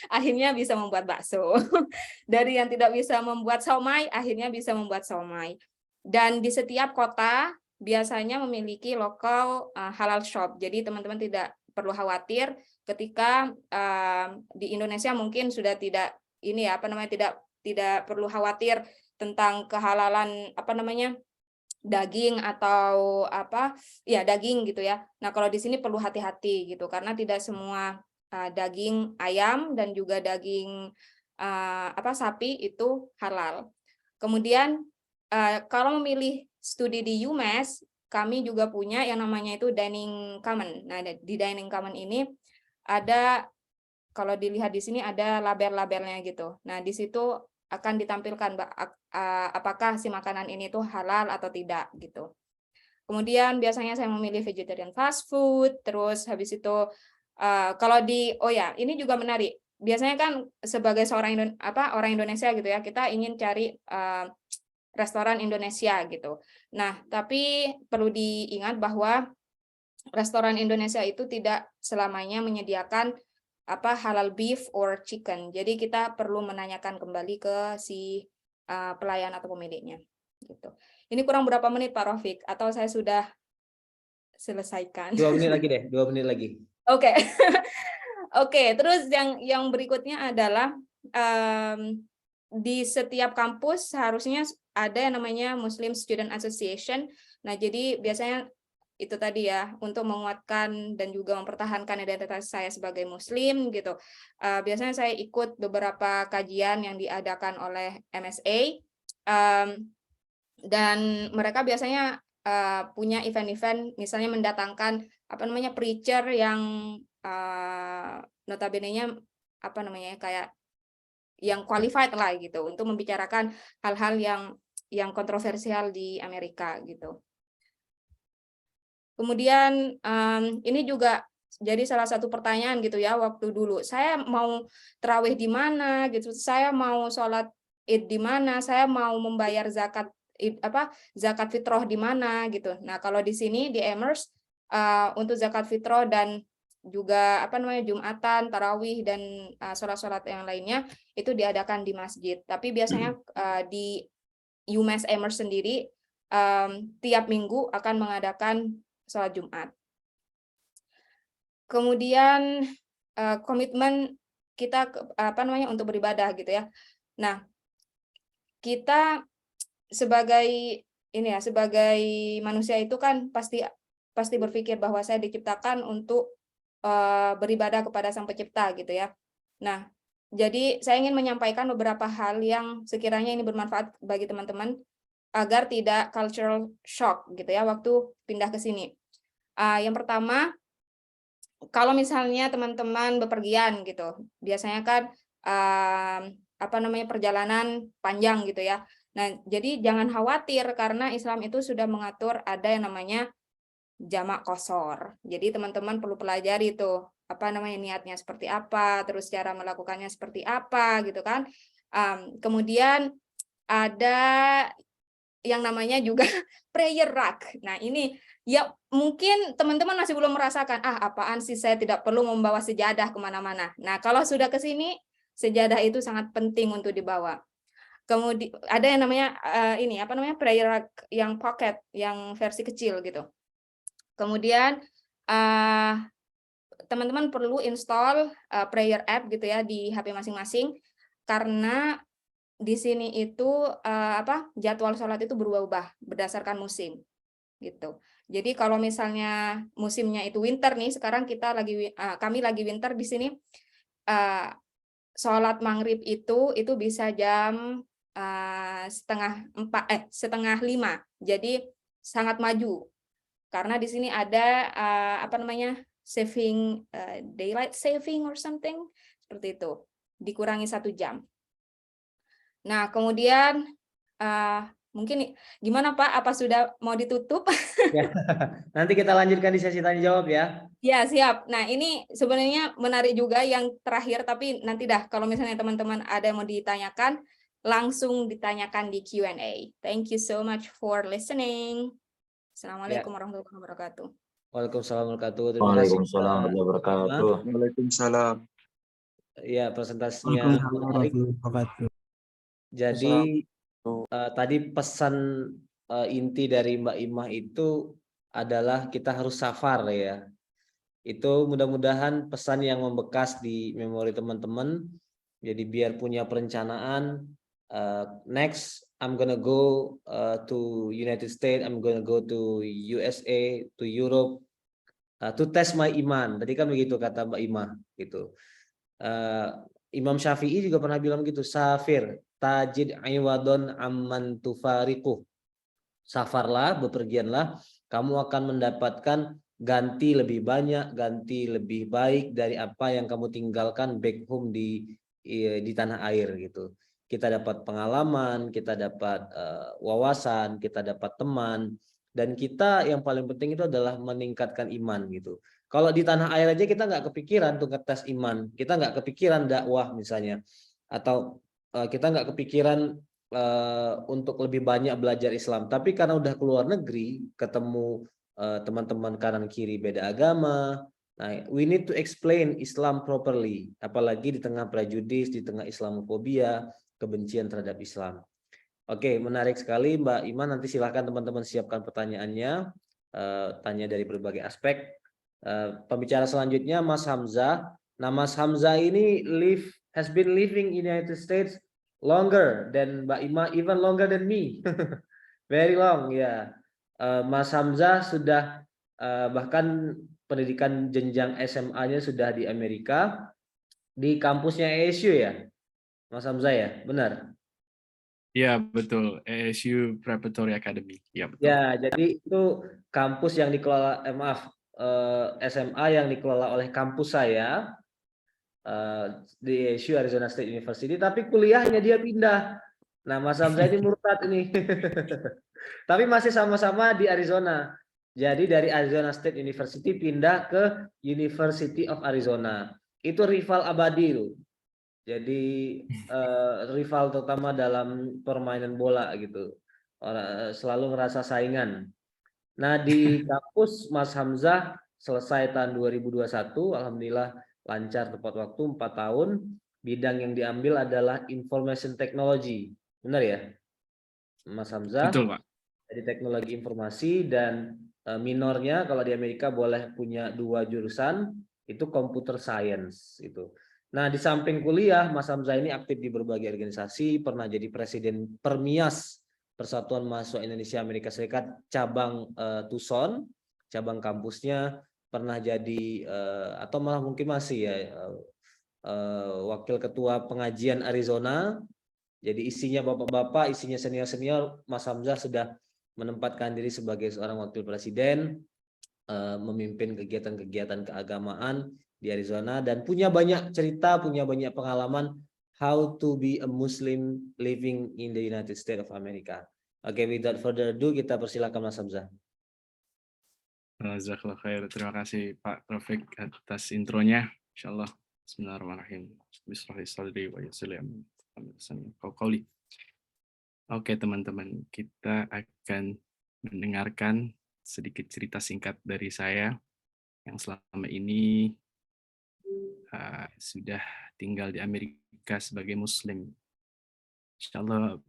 akhirnya bisa membuat bakso. Dari yang tidak bisa membuat siomay, akhirnya bisa membuat siomay. Dan di setiap kota biasanya memiliki local halal shop. Jadi teman-teman tidak perlu khawatir ketika di Indonesia mungkin sudah tidak tidak perlu khawatir tentang kehalalan daging atau daging gitu ya. Nah, kalau di sini perlu hati-hati gitu, karena tidak semua daging ayam dan juga daging sapi itu halal. Kemudian kalau memilih studi di UMass, kami juga punya yang namanya itu dining common. Nah, di dining common ini ada, kalau dilihat di sini ada label-labelnya gitu. Nah, di situ akan ditampilkan apakah si makanan ini tuh halal atau tidak gitu. Kemudian biasanya saya memilih vegetarian fast food, terus habis itu kalau ini juga menarik. Biasanya kan sebagai seorang orang Indonesia gitu ya, kita ingin cari restoran Indonesia gitu. Nah, tapi perlu diingat bahwa restoran Indonesia itu tidak selamanya menyediakan halal beef or chicken. Jadi kita perlu menanyakan kembali ke si pelayan atau pemiliknya gitu. Ini kurang berapa menit Pak Rafiq atau saya sudah selesaikan? 2 menit lagi deh, 2 menit lagi. Oke. Oke, terus yang berikutnya adalah di setiap kampus harusnya ada yang namanya Muslim Student Association. Nah, jadi biasanya itu tadi ya, untuk menguatkan dan juga mempertahankan identitas saya sebagai Muslim gitu. Biasanya saya ikut beberapa kajian yang diadakan oleh MSA, dan mereka biasanya punya event-event, misalnya mendatangkan preacher yang notabene-nya kayak yang qualified lah gitu untuk membicarakan hal-hal yang kontroversial di Amerika gitu. Kemudian ini juga jadi salah satu pertanyaan gitu ya waktu dulu. Saya mau tarawih di mana gitu, saya mau sholat Id di mana, saya mau membayar zakat zakat fitrah di mana gitu. Nah, kalau di sini di Amherst untuk zakat fitrah dan juga Jumatan, tarawih dan sholat-sholat yang lainnya itu diadakan di masjid. Tapi biasanya di UMass Amherst sendiri tiap minggu akan mengadakan sholat Jumat. Kemudian komitmen kita untuk beribadah gitu ya. Nah, kita sebagai manusia itu kan pasti berpikir bahwa saya diciptakan untuk beribadah kepada Sang Pencipta gitu ya. Nah, jadi saya ingin menyampaikan beberapa hal yang sekiranya ini bermanfaat bagi teman-teman agar tidak cultural shock gitu ya waktu pindah ke sini. Yang pertama, kalau misalnya teman-teman bepergian gitu, biasanya kan perjalanan panjang gitu ya. Nah, jadi jangan khawatir karena Islam itu sudah mengatur ada yang namanya jamak qashar. Jadi teman-teman perlu pelajari tuh niatnya seperti apa, terus cara melakukannya seperti apa gitu kan. Kemudian ada yang namanya juga prayer rug. Nah, ini ya mungkin teman-teman masih belum merasakan, apaan sih saya tidak perlu membawa sejadah kemana-mana. Nah, kalau sudah ke sini, sejadah itu sangat penting untuk dibawa. Kemudian ada yang namanya prayer rug yang pocket, yang versi kecil gitu. Kemudian teman-teman perlu install prayer app gitu ya di HP masing-masing, karena di sini itu jadwal sholat itu berubah-ubah berdasarkan musim gitu. Jadi kalau misalnya musimnya itu winter nih, sekarang kami lagi winter di sini, sholat maghrib itu bisa jam 4:30. Jadi sangat maju karena di sini ada saving daylight saving or something seperti itu, dikurangi 1 jam. Nah, kemudian mungkin gimana Pak? Apa sudah mau ditutup? Ya, nanti kita lanjutkan di sesi tanya jawab ya. Ya, siap. Nah, ini sebenarnya menarik juga yang terakhir, tapi nanti kalau misalnya teman-teman ada yang mau ditanyakan, langsung ditanyakan di Q&A. Thank you so much for listening. Assalamualaikum warahmatullahi wabarakatuh. Waalaikumsalam warahmatullahi wabarakatuh. Terima kasih. Waalaikumsalam warahmatullahi wabarakatuh. Waalaikumsalam. Ya, presentasinya menarik. Jadi tadi pesan inti dari Mbak Imah itu adalah kita harus safar ya. Itu mudah-mudahan pesan yang membekas di memori teman-teman. Jadi biar punya perencanaan. Next, I'm gonna go to United States. I'm gonna go to USA, to Europe, to test my iman. Tadi kan begitu kata Mbak Imah gitu. Imam Syafi'i juga pernah bilang gitu, safir tajid iwadon amman tufariquh. Safarlah, bepergianlah, kamu akan mendapatkan ganti lebih banyak, ganti lebih baik dari apa yang kamu tinggalkan back home di tanah air gitu. Kita dapat pengalaman, kita dapat wawasan, kita dapat teman, dan kita yang paling penting itu adalah meningkatkan iman gitu. Kalau di tanah air aja kita nggak kepikiran tuh ngetes iman, kita nggak kepikiran dakwah misalnya, atau kita nggak kepikiran untuk lebih banyak belajar Islam. Tapi karena udah keluar negeri, ketemu teman-teman kanan kiri beda agama. Nah, we need to explain Islam properly, apalagi di tengah prejudis, di tengah Islamofobia, kebencian terhadap Islam. Oke, menarik sekali Mbak Iman. Nanti silahkan teman-teman siapkan pertanyaannya, tanya dari berbagai aspek. Pembicara selanjutnya Mas Hamzah. Nah, Mas Hamzah ini has been living in United States longer than Mbak Ima, even longer than me. Very long, ya. Mas Hamzah sudah bahkan pendidikan jenjang SMA-nya sudah di Amerika, di kampusnya ASU ya, Mas Hamzah ya, benar? Ya betul, ASU Preparatory Academy. Ya betul. Ya, jadi itu kampus yang dikelola, SMA yang dikelola oleh kampus saya di ASU Arizona State University, tapi kuliahnya dia pindah. Nah, Mas Hamzah ini murtad ini. Tapi masih sama-sama di Arizona. Jadi dari Arizona State University pindah ke University of Arizona. Itu rival abadi loh. Jadi rival terutama dalam permainan bola gitu. Selalu ngerasa saingan. Nah, di kampus Mas Hamzah selesai tahun 2021, alhamdulillah lancar tepat waktu 4 tahun. Bidang yang diambil adalah Information Technology. Benar ya, Mas Hamzah? Betul, Pak. Jadi teknologi informasi, dan minornya kalau di Amerika boleh punya 2 jurusan, itu computer science itu. Nah, di samping kuliah, Mas Hamzah ini aktif di berbagai organisasi, pernah jadi presiden Permias, Persatuan Mahasiswa Indonesia Amerika Serikat, cabang Tucson, cabang kampusnya, pernah jadi atau malah mungkin masih ya wakil ketua pengajian Arizona. Jadi isinya bapak-bapak, isinya senior-senior. Mas Hamzah sudah menempatkan diri sebagai seorang wakil presiden, memimpin kegiatan-kegiatan keagamaan di Arizona, dan punya banyak cerita, punya banyak pengalaman how to be a Muslim living in the United States of America. Oke, without further ado, kita persilakan Mas Hamzah. Jazakallah khair. Terima kasih Pak Taufik atas intronya. Insyaallah. Bismillahirrahmanirrahim. Bismillahirrahmanirrahim. Oke teman-teman, kita akan mendengarkan sedikit cerita singkat dari saya yang selama ini sudah tinggal di Amerika sebagai Muslim. Insyaallah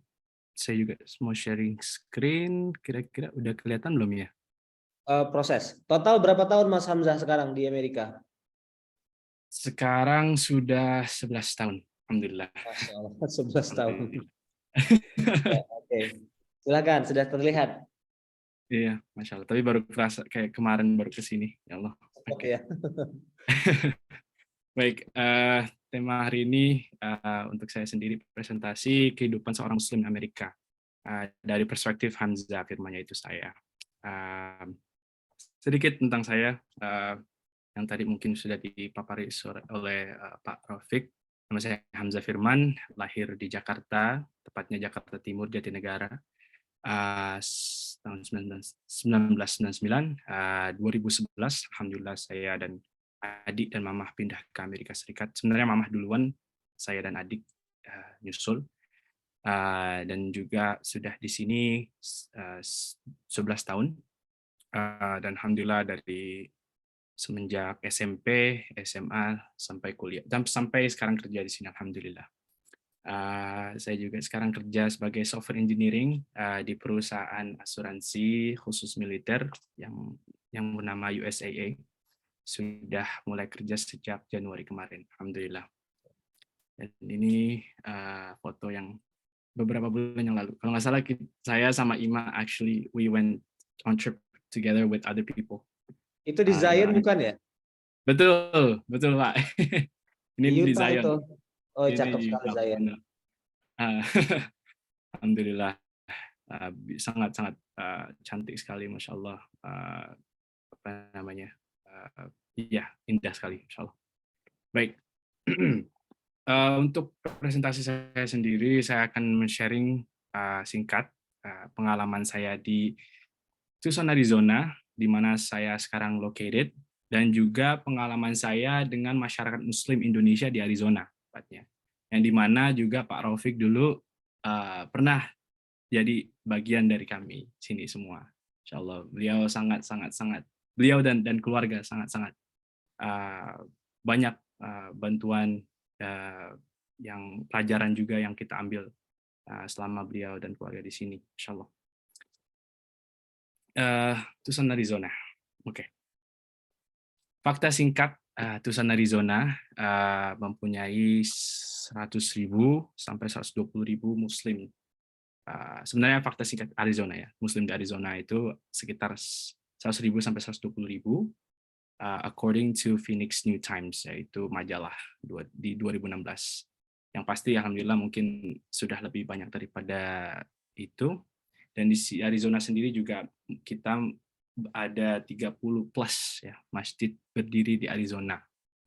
saya juga mau sharing screen. Kira-kira udah kelihatan belum ya? Proses. Total berapa tahun Mas Hamzah sekarang di Amerika? Sekarang sudah 11 tahun. Alhamdulillah. Masya Allah, 11 tahun. Oke. Silakan, sudah terlihat. Iya, Masya Allah. Tapi baru kerasa kayak kemarin baru kesini. Ya Allah. Oke ya. Baik, tema hari ini untuk saya sendiri presentasi kehidupan seorang Muslim di Amerika dari perspektif Hamzah, firmannya itu saya. Sedikit tentang saya yang tadi mungkin sudah dipapari oleh Pak Rafiq. Nama saya Hamzah Firman, lahir di Jakarta, tepatnya Jakarta Timur, Jatinegara, tahun 1999. 2011, alhamdulillah saya dan adik dan mamah pindah ke Amerika Serikat. Sebenarnya mamah duluan, saya dan adik nyusul. Dan juga sudah di sini 11 tahun. Dan alhamdulillah dari semenjak SMP, SMA sampai kuliah dan sampai sekarang kerja di sini, alhamdulillah. Saya juga sekarang kerja sebagai software engineering di perusahaan asuransi khusus militer yang bernama USAA. Sudah mulai kerja sejak Januari kemarin, alhamdulillah. Dan ini foto yang beberapa bulan yang lalu. Kalau nggak salah saya sama Ima actually we went on trip together with other people. Itu di Zion bukan ya? Betul, betul Pak. Ini di Zion. Itu. Oh, cakep sekali Zion. Alhamdulillah, sangat-sangat cantik sekali, Masya Allah. apa namanya, ya indah sekali, insya Allah. Baik. Untuk presentasi saya sendiri, saya akan men-sharing singkat pengalaman saya di Tucson, Arizona, di mana saya sekarang located, dan juga pengalaman saya dengan masyarakat Muslim Indonesia di Arizona, tepatnya. Yang di mana juga Pak Raufik dulu pernah jadi bagian dari kami sini semua. Insya Allah, beliau sangat beliau dan keluarga sangat banyak bantuan yang pelajaran juga yang kita ambil selama beliau dan keluarga di sini, insya Allah. Tucson, Arizona. Oke. Fakta singkat, Tucson, Arizona mempunyai 100.000 sampai 120.000 Muslim. Sebenarnya fakta singkat Arizona ya, Muslim di Arizona itu sekitar 100.000 sampai 120.000. According to Phoenix New Times, yaitu majalah di 2016. Yang pasti alhamdulillah mungkin sudah lebih banyak daripada itu. Dan di Arizona sendiri juga kita ada 30 plus ya masjid berdiri di Arizona.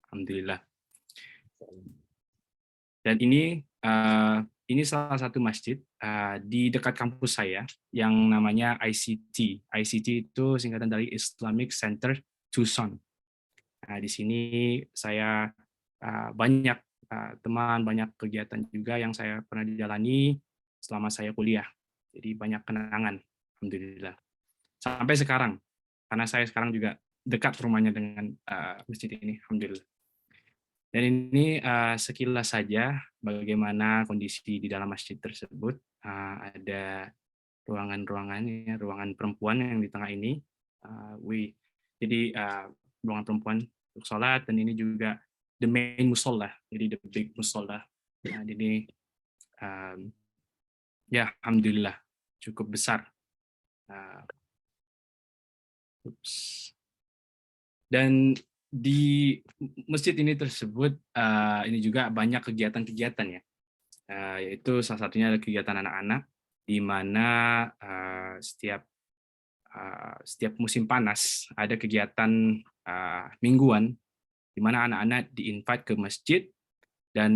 Alhamdulillah. Dan ini salah satu masjid di dekat kampus saya yang namanya ICT. ICT itu singkatan dari Islamic Center Tucson. Nah, di sini saya banyak teman, banyak kegiatan juga yang saya pernah dijalani selama saya kuliah. Jadi banyak kenangan, alhamdulillah. Sampai sekarang, karena saya sekarang juga dekat rumahnya dengan masjid ini, alhamdulillah. Dan ini sekilas saja bagaimana kondisi di dalam masjid tersebut. Ada ruangan-ruangannya, ruangan perempuan yang di tengah ini. Jadi ruangan perempuan untuk sholat, dan ini juga the main musola, jadi the big musola. Nah, ini ya alhamdulillah cukup besar. Dan di masjid ini tersebut ini juga banyak kegiatan-kegiatan ya, yaitu salah satunya ada kegiatan anak-anak, di mana setiap musim panas ada kegiatan mingguan di mana anak-anak di-invite ke masjid, dan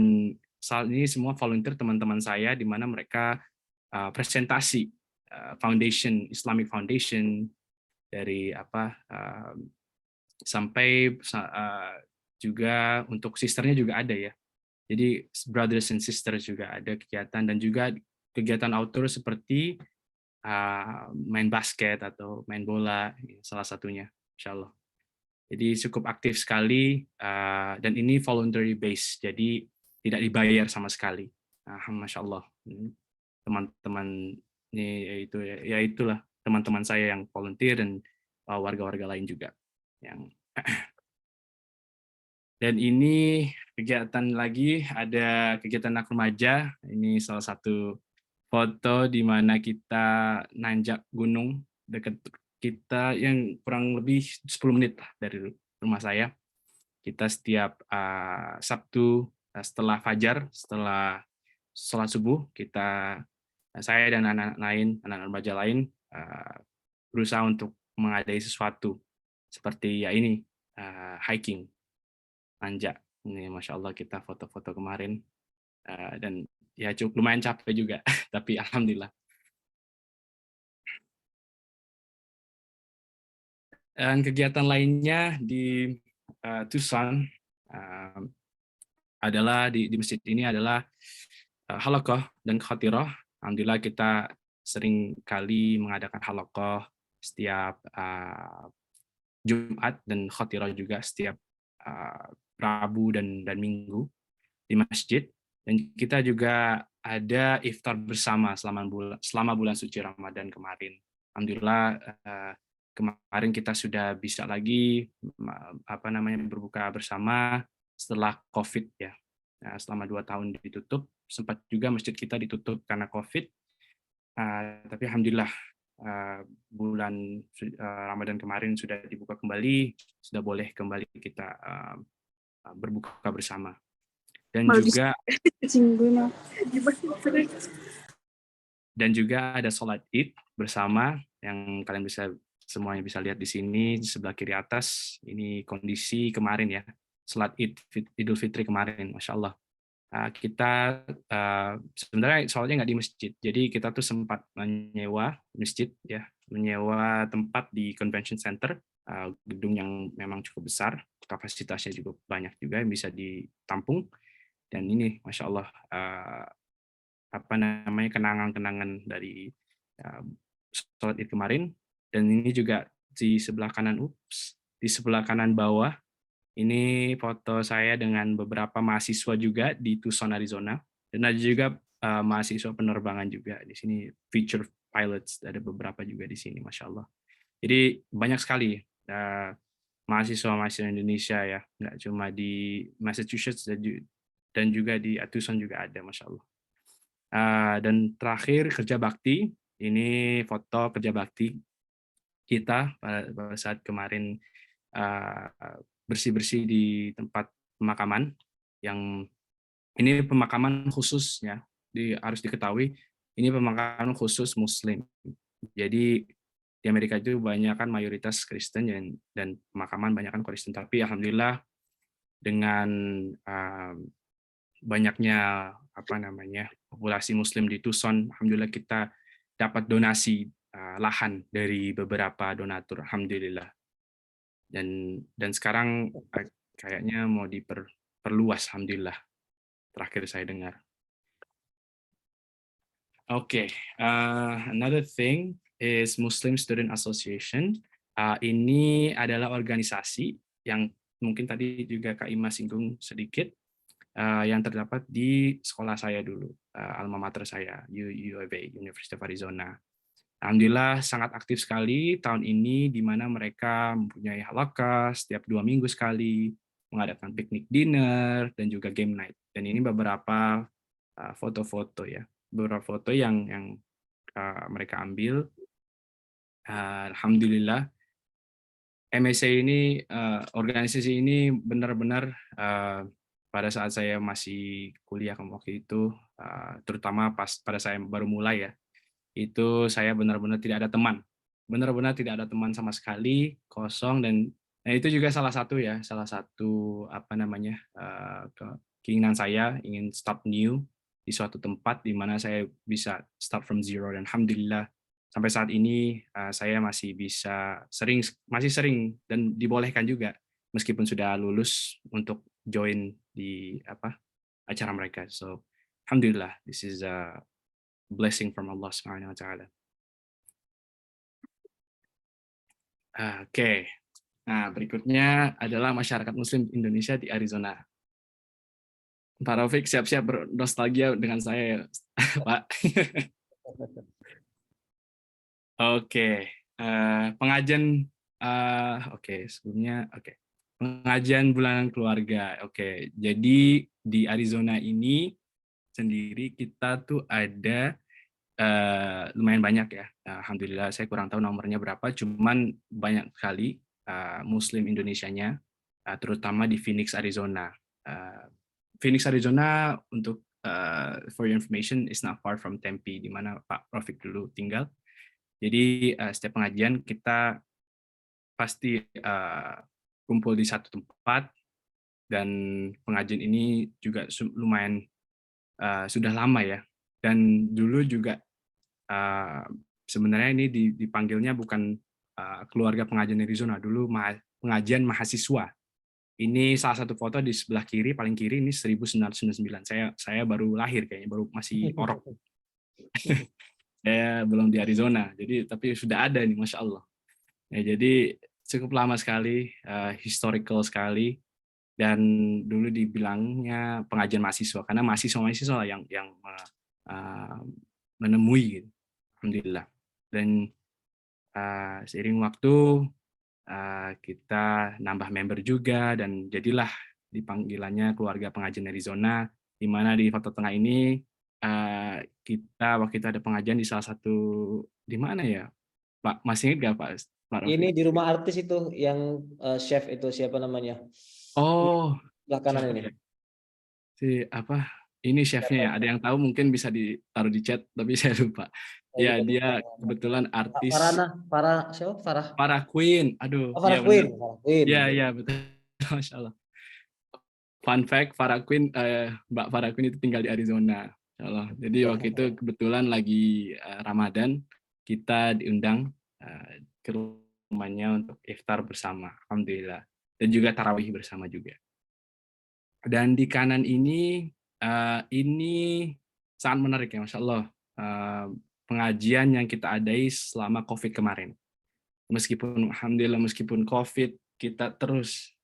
saat ini semua volunteer teman-teman saya di mana mereka presentasi foundation, Islamic Foundation dari sampai juga untuk sisternya juga ada ya. Jadi brothers and sisters juga ada kegiatan, dan juga kegiatan outdoor seperti main basket atau main bola, salah satunya, insya Allah. Jadi cukup aktif sekali, dan ini voluntary base, jadi tidak dibayar sama sekali. Masya Allah, teman-teman ini ya itulah teman-teman saya yang volunteer, dan warga-warga lain juga yang. Dan ini kegiatan lagi, ada kegiatan anak remaja. Ini salah satu foto di mana kita nanjak gunung dekat kita, yang kurang lebih 10 menit dari rumah saya. Kita setiap Sabtu setelah fajar, setelah sholat subuh, saya dan anak-anak remaja lain berusaha untuk mengadai sesuatu seperti ya ini, hiking, nanjak. Ini Masya Allah kita foto-foto kemarin, dan ya cukup lumayan capek juga, tapi alhamdulillah. Dan kegiatan lainnya di Tucson adalah di masjid ini adalah halaqah dan khatirah. Alhamdulillah kita sering kali mengadakan halaqah setiap Jumat, dan khatirah juga setiap Rabu dan Minggu di masjid. Dan kita juga ada iftar bersama selama bulan suci Ramadan kemarin. Alhamdulillah kemarin kita sudah bisa lagi berbuka bersama setelah COVID ya. Selama 2 tahun ditutup, sempat juga masjid kita ditutup karena COVID. Tapi alhamdulillah bulan Ramadan kemarin sudah dibuka kembali, sudah boleh kembali kita berbuka bersama. Dan juga ada sholat Id bersama yang kalian bisa semuanya bisa lihat di sini di sebelah kiri atas. Ini kondisi kemarin ya, salat Idul Fitri kemarin, Masya Allah. Kita sebenarnya sholatnya nggak di masjid, jadi kita tuh sempat menyewa masjid ya, menyewa tempat di convention center, gedung yang memang cukup besar, kapasitasnya juga banyak juga yang bisa ditampung. Dan ini Masya Allah apa namanya kenangan-kenangan dari sholat Id kemarin. Dan ini juga di sebelah kanan, di sebelah kanan bawah. Ini foto saya dengan beberapa mahasiswa juga di Tucson, Arizona. Dan ada juga mahasiswa penerbangan juga. Di sini feature pilots, ada beberapa juga di sini, Masya Allah. Jadi banyak sekali mahasiswa-mahasiswa Indonesia ya. Nggak cuma di Massachusetts dan juga di Tucson juga ada, Masya Allah. Dan terakhir kerja bakti. Ini foto kerja bakti kita pada saat kemarin bersih-bersih di tempat pemakaman, yang ini pemakaman khusus ya, harus diketahui ini pemakaman khusus Muslim. Jadi di Amerika itu banyak kan mayoritas Kristen dan pemakaman banyak kan Kristen, tapi alhamdulillah dengan banyaknya apa namanya populasi Muslim di Tucson, alhamdulillah kita dapat donasi lahan dari beberapa donatur, alhamdulillah. Dan sekarang kayaknya mau diperluas, alhamdulillah. Terakhir saya dengar. Oke, another thing is Muslim Student Association. Ini adalah organisasi yang mungkin tadi juga Kak Ima singgung sedikit, yang terdapat di sekolah saya dulu, alma mater saya, U of A, University of Arizona. Alhamdulillah sangat aktif sekali tahun ini, di mana mereka mempunyai halaqah setiap 2 minggu sekali, mengadakan piknik dinner, dan juga game night. Dan ini beberapa foto-foto ya, beberapa foto yang mereka ambil. Alhamdulillah, MSA ini, organisasi ini benar-benar pada saat saya masih kuliah waktu itu, terutama pada saya baru mulai ya, itu saya benar-benar tidak ada teman. Benar-benar tidak ada teman sama sekali, kosong. Dan itu juga salah satu apa namanya keinginan saya, ingin start new di suatu tempat di mana saya bisa start from zero. Dan alhamdulillah sampai saat ini saya masih sering dan dibolehkan juga meskipun sudah lulus untuk join di acara mereka. So alhamdulillah, this is a blessing from Allah Subhanahu wa Ta'ala. Oke. Nah, berikutnya adalah masyarakat Muslim Indonesia di Arizona. Pak Rafiq siap-siap bernostalgia dengan saya, Pak. Oke. Pengajian sebelumnya pengajian bulanan keluarga. Oke. Jadi di Arizona ini sendiri kita tuh ada lumayan banyak ya. Alhamdulillah saya kurang tahu nomornya berapa, cuman banyak sekali Muslim Indonesianya, terutama di Phoenix, Arizona. Phoenix, Arizona, untuk for your information, is not far from Tempe, di mana Pak Rafiq dulu tinggal. Jadi setiap pengajian kita pasti kumpul di satu tempat, dan pengajian ini juga lumayan sudah lama ya. Dan dulu juga sebenarnya ini dipanggilnya bukan keluarga pengajian Arizona, dulu pengajian mahasiswa. Ini salah satu foto di sebelah kiri, paling kiri, ini 1999. Saya baru lahir kayaknya, baru masih orok. Saya belum di Arizona, jadi tapi sudah ada nih, Masya Allah. Ya, jadi cukup lama sekali, historical sekali. Dan dulu dibilangnya pengajian mahasiswa karena mahasiswa yang menemui gitu. Alhamdulillah. Dan seiring waktu kita nambah member juga, dan jadilah dipanggilannya keluarga pengajian Arizona, di mana di foto tengah ini kita waktu itu ada pengajian di salah satu, di mana ya Pak, masih ingat nggak Pak Rafiq? Ini di rumah artis itu yang chef itu siapa namanya? Oh, Sebelah kanan ini. si apa? Ini chefnya ya, ada yang tahu mungkin bisa ditaruh di chat, tapi saya lupa. Ya, dia kebetulan artis Siapa? Farah Queen. Aduh, Farah iya benar. Queen. Farah Queen. Iya, iya betul. Masya Allah. Fun fact, Farah Queen, Mbak Farah Queen itu tinggal di Arizona. Masya Allah. Jadi waktu itu kebetulan lagi Ramadan, kita diundang ke rumahnya untuk iftar bersama. Alhamdulillah. Dan juga tarawih bersama juga. Dan di kanan ini sangat menarik ya, Masya Allah. Pengajian yang kita adai selama COVID kemarin. Alhamdulillah, meskipun COVID, kita terus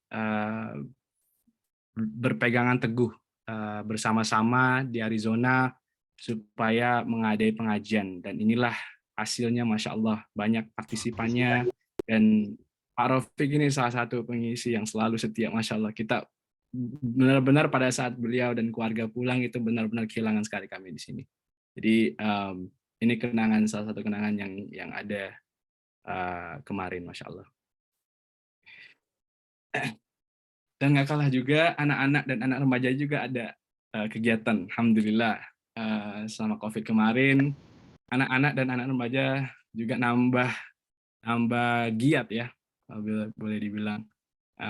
berpegangan teguh bersama-sama di Arizona supaya mengadai pengajian. Dan inilah hasilnya, Masya Allah, banyak partisipannya. Dan Pak Rafiq ini salah satu pengisi yang selalu setia, Masya Allah. Kita benar-benar pada saat beliau dan keluarga pulang itu benar-benar kehilangan sekali kami di sini. Jadi ini salah satu kenangan yang ada kemarin, Masya Allah. Dan nggak kalah juga anak-anak dan anak remaja juga ada kegiatan. Alhamdulillah selama COVID kemarin anak-anak dan anak remaja juga nambah giat ya, boleh dibilang.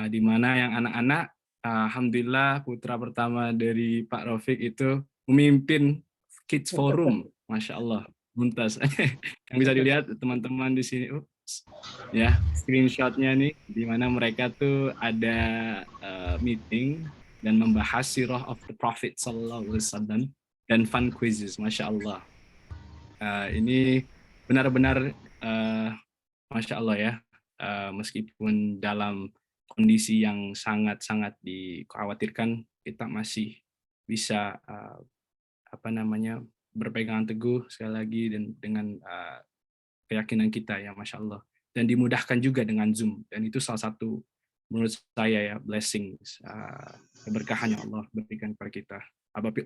Di mana yang anak-anak, alhamdulillah putra pertama dari Pak Rafiq itu memimpin Kids Forum, Masya Allah, muntas. Yang bisa dilihat teman-teman di sini, ya screenshotnya nih, di mana mereka tuh ada meeting dan membahas sirah of the Prophet Sallallahu Alaihi Wasallam dan fun quizzes, Masya Allah. Ini benar-benar Masya Allah ya, meskipun dalam kondisi yang sangat-sangat dikhawatirkan, kita masih bisa berpegangan teguh sekali lagi dan dengan keyakinan kita ya, Masya Allah. Dan dimudahkan juga dengan Zoom. Dan itu salah satu menurut saya ya blessings, keberkahan yang Allah berikan kepada kita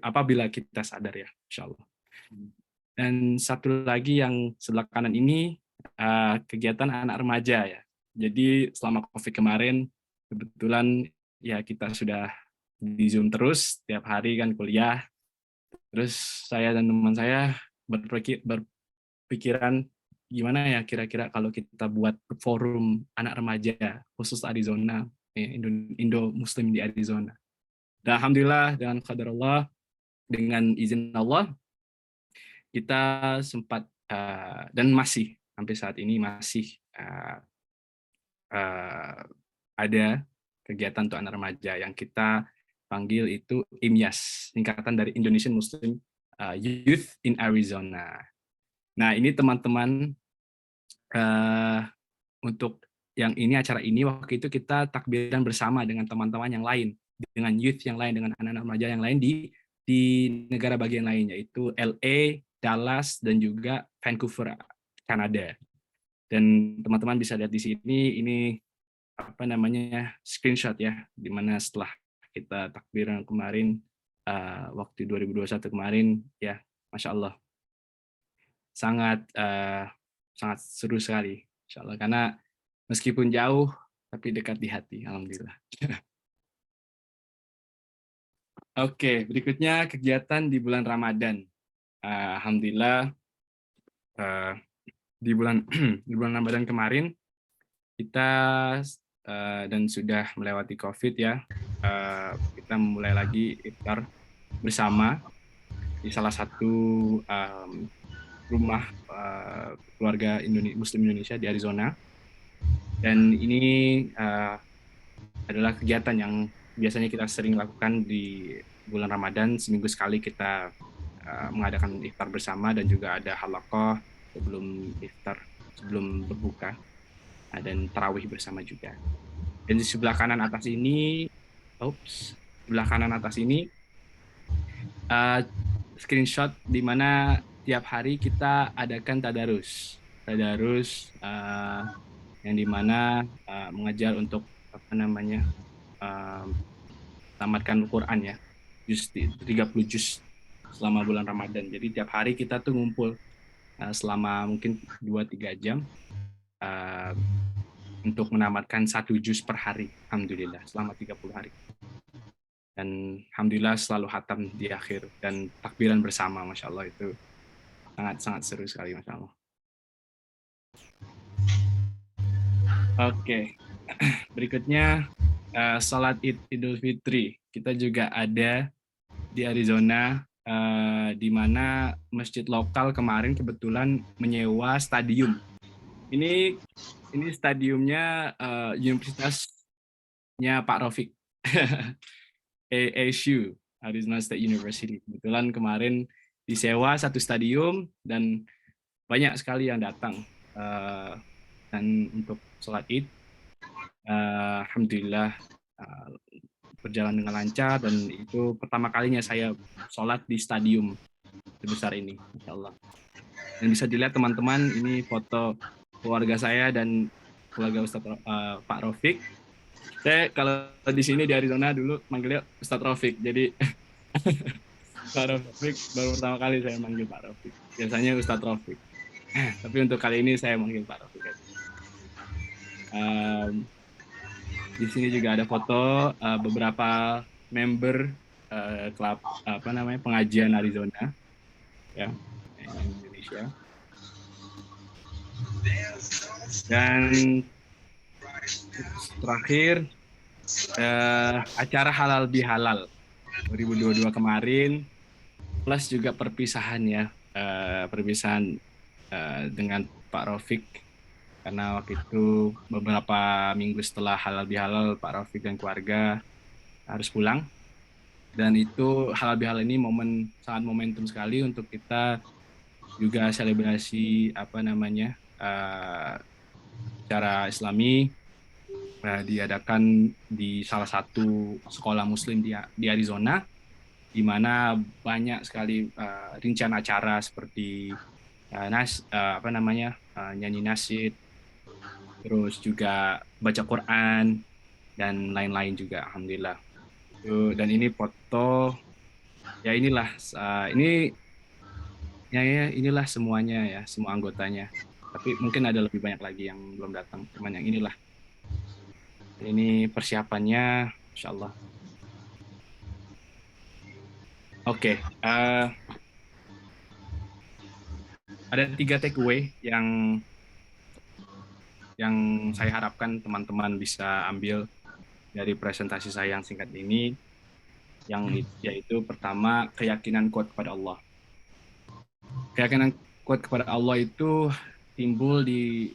apabila kita sadar ya, Insya Allah. Dan satu lagi yang sebelah kanan ini kegiatan anak remaja ya. Jadi selama COVID kemarin kebetulan ya kita sudah di Zoom terus tiap hari kan kuliah. Terus saya dan teman saya berpikiran gimana ya kira-kira kalau kita buat forum anak remaja khusus Arizona, Indo Muslim di Arizona. Dan alhamdulillah dengan qadar Allah, dengan izin Allah, kita sempat dan masih sampai saat ini masih ada kegiatan untuk anak remaja yang kita panggil itu IMYAS, singkatan dari Indonesian Muslim Youth in Arizona. Nah ini teman-teman, untuk yang ini acara ini waktu itu kita takbiran bersama dengan teman-teman yang lain, dengan youth yang lain, dengan anak-anak remaja yang lain di negara bagian lain, yaitu LA, Dallas, dan juga Vancouver, Kanada. Dan teman-teman bisa lihat di sini, ini screenshot ya, di mana setelah kita takbiran kemarin, waktu 2021 kemarin, ya Masya Allah, sangat seru sekali, Insya Allah, karena meskipun jauh, tapi dekat di hati, alhamdulillah. Oke, berikutnya kegiatan di bulan Ramadan. Alhamdulillah di bulan Ramadan kemarin kita dan sudah melewati COVID ya, kita mulai lagi iftar bersama di salah satu rumah keluarga Muslim Indonesia di Arizona. Dan ini adalah kegiatan yang biasanya kita sering lakukan di bulan Ramadan. Seminggu sekali kita mengadakan iftar bersama dan juga ada halaqah sebelum iftar, sebelum berbuka, dan tarawih bersama juga. Dan di sebelah kanan atas ini, screenshot di mana tiap hari kita adakan tadarus yang dimana mengajar untuk tamatkan Al-Quran ya, 30 juz selama bulan Ramadan. Jadi tiap hari kita tuh ngumpul selama mungkin 2-3 jam untuk menamatkan 1 juz per hari, alhamdulillah, selama 30 hari. dan alhamdulillah selalu hatam di akhir dan takbiran bersama, masya Allah, itu sangat seru sekali, masya Allah. Oke, berikutnya sholat Idul Fitri. Kita juga ada di Arizona, di mana masjid lokal kemarin kebetulan menyewa stadium. Ini stadiumnya universitasnya Pak Rafiq. ASU, Arizona State University. Kebetulan kemarin disewa satu stadium dan banyak sekali yang datang dan untuk sholat Id, alhamdulillah berjalan dengan lancar, dan itu pertama kalinya saya sholat di stadium sebesar ini, insya Allah. Dan bisa dilihat teman-teman, ini foto keluarga saya dan keluarga Ustadz Pak Rafiq. Saya kalau di sini di Arizona dulu manggilnya Ustadz Rafiq, jadi Pak Rafiq baru pertama kali saya manggil Pak Rafiq. Biasanya Ustadz Rafiq. Tapi untuk kali ini saya manggil Pak Rafiq. Di sini juga ada foto beberapa member klub pengajian Arizona, ya, Indonesia. Dan terakhir acara halal bihalal 2022 kemarin, plus juga perpisahan ya, perpisahan dengan Pak Rafiq, karena waktu itu beberapa minggu setelah halal bihalal Pak Rafiq dan keluarga harus pulang, dan itu halal bihalal ini sangat momentum sekali untuk kita juga selebrasi secara Islami, diadakan di salah satu sekolah Muslim di Arizona, di mana banyak sekali rincian acara seperti nyanyi nasyid, terus juga baca Quran dan lain-lain juga, alhamdulillah. Dan ini foto, ya inilah inilah semuanya ya, semua anggotanya. Tapi mungkin ada lebih banyak lagi yang belum datang, cuman yang inilah. Ini persiapannya, insya Allah. Oke, ada 3 takeaway yang saya harapkan teman-teman bisa ambil dari presentasi saya yang singkat ini, yaitu pertama, keyakinan kuat kepada Allah. Keyakinan kuat kepada Allah itu timbul di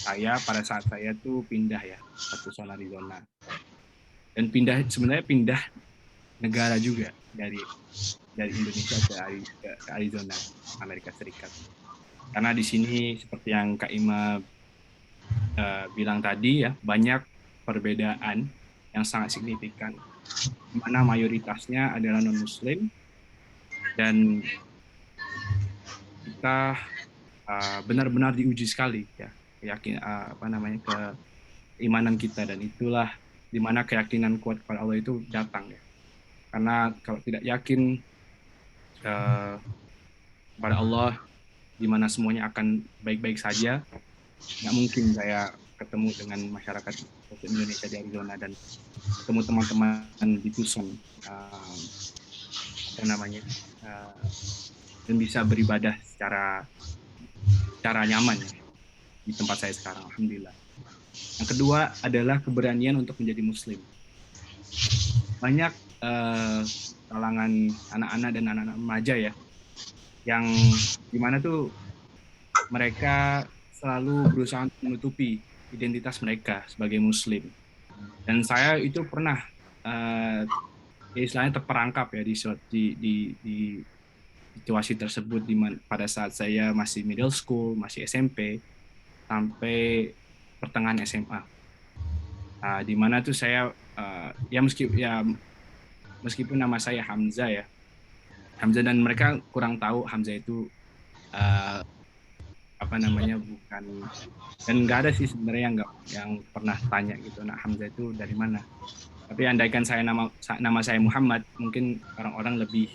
saya pada saat saya tuh pindah ya ke Tucson, Arizona, dan sebenarnya pindah negara juga dari Indonesia ke Arizona, Amerika Serikat. Karena di sini seperti yang Kak Ima bilang tadi ya, banyak perbedaan yang sangat signifikan, di mana mayoritasnya adalah non-Muslim, dan kita benar-benar diuji sekali ya, keimanan kita, dan itulah di mana keyakinan kuat kepada Allah itu datang ya. Karena kalau tidak yakin kepada Allah, di mana semuanya akan baik-baik saja, nggak mungkin saya ketemu dengan masyarakat Indonesia di Arizona dan ketemu teman-teman di Tucson, dan bisa beribadah secara nyaman ya, di tempat saya sekarang, alhamdulillah. Yang kedua adalah keberanian untuk menjadi Muslim. Banyak kalangan anak-anak dan anak-anak remaja ya, yang dimana tuh mereka selalu berusaha menutupi identitas mereka sebagai Muslim. Dan saya itu pernah istilahnya terperangkap ya di situasi tersebut, pada saat saya masih middle school, masih SMP, sampai pertengahan SMA. Di mana tuh saya meskipun nama saya Hamzah ya, Hamzah, dan mereka kurang tahu Hamzah itu bukan, dan nggak ada sih sebenarnya yang pernah tanya gitu, nah Hamzah itu dari mana. Tapi andaikan nama saya Muhammad, mungkin orang-orang lebih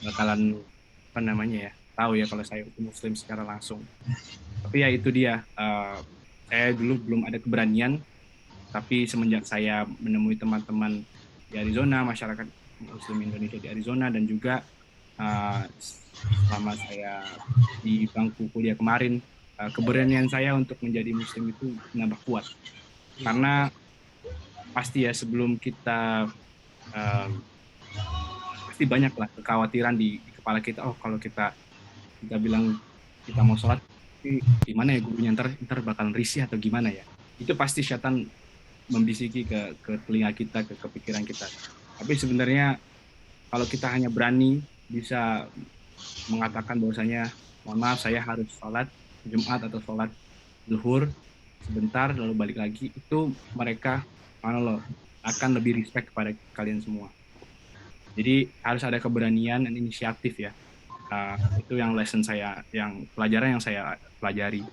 bakalan tahu ya kalau saya itu Muslim secara langsung. Tapi ya itu dia, saya dulu belum ada keberanian, tapi semenjak saya menemui teman-teman di Arizona, masyarakat Muslim Indonesia di Arizona, dan juga selama saya di bangku kuliah kemarin, keberanian saya untuk menjadi Muslim itu menambah kuat. Karena pasti ya sebelum kita pasti banyak lah kekhawatiran di kepala kita. Oh, kalau kita bilang kita mau sholat, gimana ya gurunya, ntar bakalan risih atau gimana ya? Itu pasti setan membisiki ke telinga kita, ke pikiran kita. Tapi sebenarnya kalau kita hanya berani bisa mengatakan bahwasanya mohon maaf saya harus sholat Jumat atau sholat zuhur sebentar lalu balik lagi, itu mereka akan lebih respect kepada kalian semua. Jadi harus ada keberanian dan inisiatif ya. Itu yang lesson saya, yang pelajaran yang saya pelajari.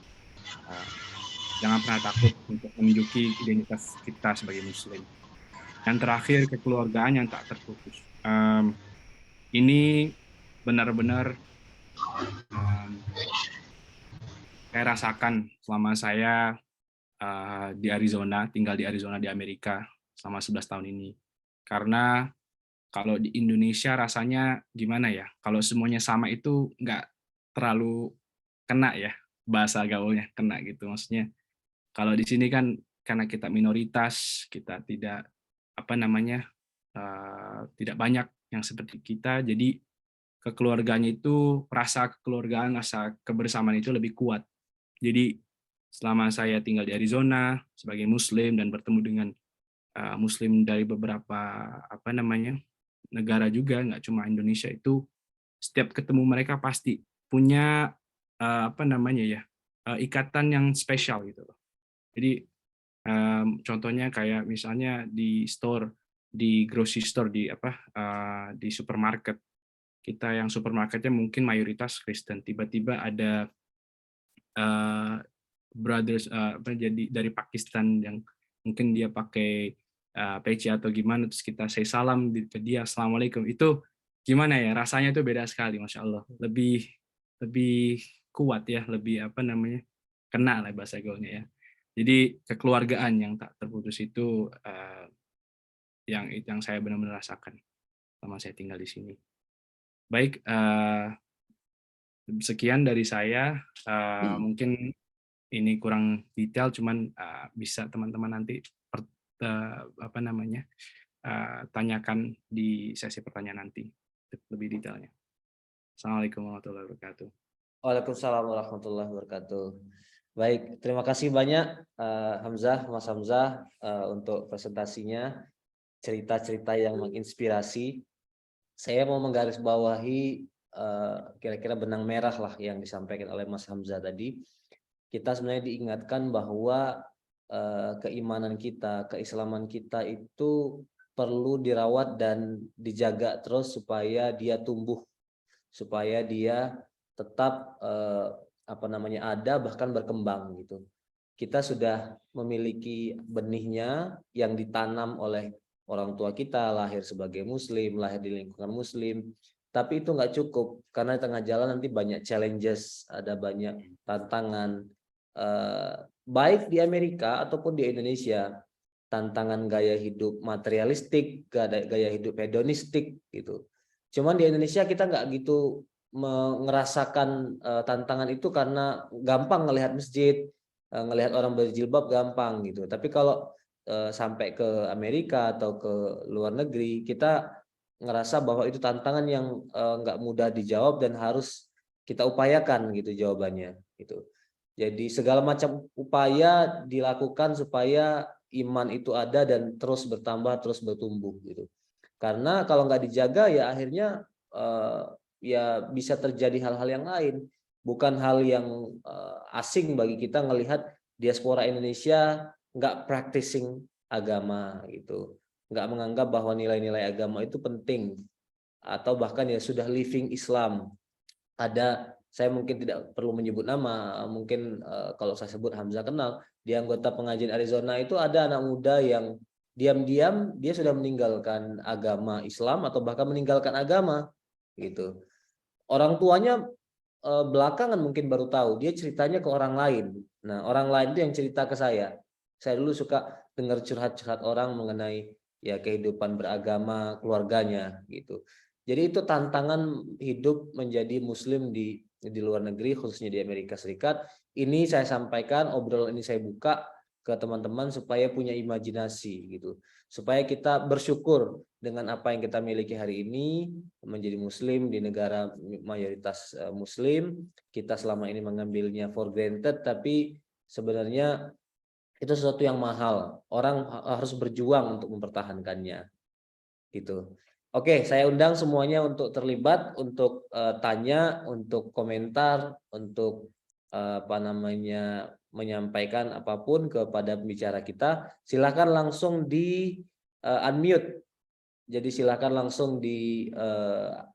Jangan pernah takut untuk menunjuki identitas kita sebagai Muslim. Yang terakhir, kekeluargaan yang tak terputus. Ini benar-benar saya rasakan selama saya di Arizona, tinggal di Arizona di Amerika selama 11 tahun ini. Karena kalau di Indonesia rasanya gimana ya, kalau semuanya sama itu nggak terlalu kena ya, bahasa gaulnya kena gitu. Maksudnya kalau di sini kan karena kita minoritas, kita tidak tidak banyak yang seperti kita, jadi kekeluarganya itu, rasa kekeluargaan, rasa kebersamaan itu lebih kuat. Jadi selama saya tinggal di Arizona sebagai Muslim dan bertemu dengan Muslim dari beberapa negara juga, nggak cuma Indonesia, itu setiap ketemu mereka pasti punya ikatan yang spesial gitu loh. Jadi contohnya kayak misalnya di store, di grocery store, di supermarket, kita yang supermarketnya mungkin mayoritas Kristen, tiba-tiba ada brothers jadi dari Pakistan yang mungkin dia pakai peci atau gimana, terus kita say salam ke dia, assalamualaikum, itu gimana ya, rasanya tuh beda sekali, masya Allah, lebih kuat ya, lebih kena lah bahasa gaulnya ya. Jadi kekeluargaan yang tak terputus itu yang saya benar-benar rasakan selama saya tinggal di sini. Baik, sekian dari saya. Mungkin ini kurang detail, cuman bisa teman-teman nanti tanyakan di sesi pertanyaan nanti lebih detailnya. Assalamualaikum warahmatullahi wabarakatuh. Waalaikumsalam warahmatullahi wabarakatuh. Baik, terima kasih banyak Mas Hamzah untuk presentasinya, cerita-cerita yang menginspirasi. Saya mau menggarisbawahi kira-kira benang merah lah yang disampaikan oleh Mas Hamzah tadi. Kita sebenarnya diingatkan bahwa keimanan kita, keislaman kita itu perlu dirawat dan dijaga terus supaya dia tumbuh, supaya dia tetap ada, bahkan berkembang gitu. Kita sudah memiliki benihnya yang ditanam oleh orang tua kita, lahir sebagai Muslim, lahir di lingkungan Muslim. Tapi itu nggak cukup, karena di tengah jalan nanti banyak challenges, ada banyak tantangan, baik di Amerika ataupun di Indonesia. Tantangan gaya hidup materialistik, gaya hidup hedonistik gitu. Cuman di Indonesia kita nggak gitu ngerasakan tantangan itu, karena gampang ngelihat masjid, ngelihat orang berjilbab gampang gitu. Tapi kalau sampai ke Amerika atau ke luar negeri, kita ngerasa bahwa itu tantangan yang nggak mudah dijawab dan harus kita upayakan gitu jawabannya gitu. Jadi segala macam upaya dilakukan supaya iman itu ada dan terus bertambah, terus bertumbuh gitu. Karena kalau nggak dijaga ya akhirnya ya bisa terjadi hal-hal yang lain. Bukan hal yang asing bagi kita ngelihat diaspora Indonesia nggak practicing agama gitu, nggak menganggap bahwa nilai-nilai agama itu penting, atau bahkan ya sudah living Islam. Saya mungkin tidak perlu menyebut nama, mungkin kalau saya sebut Hamzah kenal, di anggota pengajian Arizona itu ada anak muda yang diam-diam dia sudah meninggalkan agama Islam atau bahkan meninggalkan agama gitu. Orang tuanya belakangan mungkin baru tahu, dia ceritanya ke orang lain. Nah, orang lain itu yang cerita ke saya. Saya dulu suka dengar curhat-curhat orang mengenai ya kehidupan beragama keluarganya gitu. Jadi itu tantangan hidup menjadi muslim di luar negeri, khususnya di Amerika Serikat. Ini saya sampaikan, obrolan ini saya buka ke teman-teman supaya punya imajinasi gitu. Supaya kita bersyukur dengan apa yang kita miliki hari ini, menjadi muslim di negara mayoritas muslim. Kita selama ini mengambilnya for granted, tapi sebenarnya itu sesuatu yang mahal. Orang harus berjuang untuk mempertahankannya. Gitu. Oke, saya undang semuanya untuk terlibat, untuk tanya, untuk komentar, untuk menyampaikan apapun kepada pembicara kita. Silakan langsung di unmute. Jadi silakan langsung di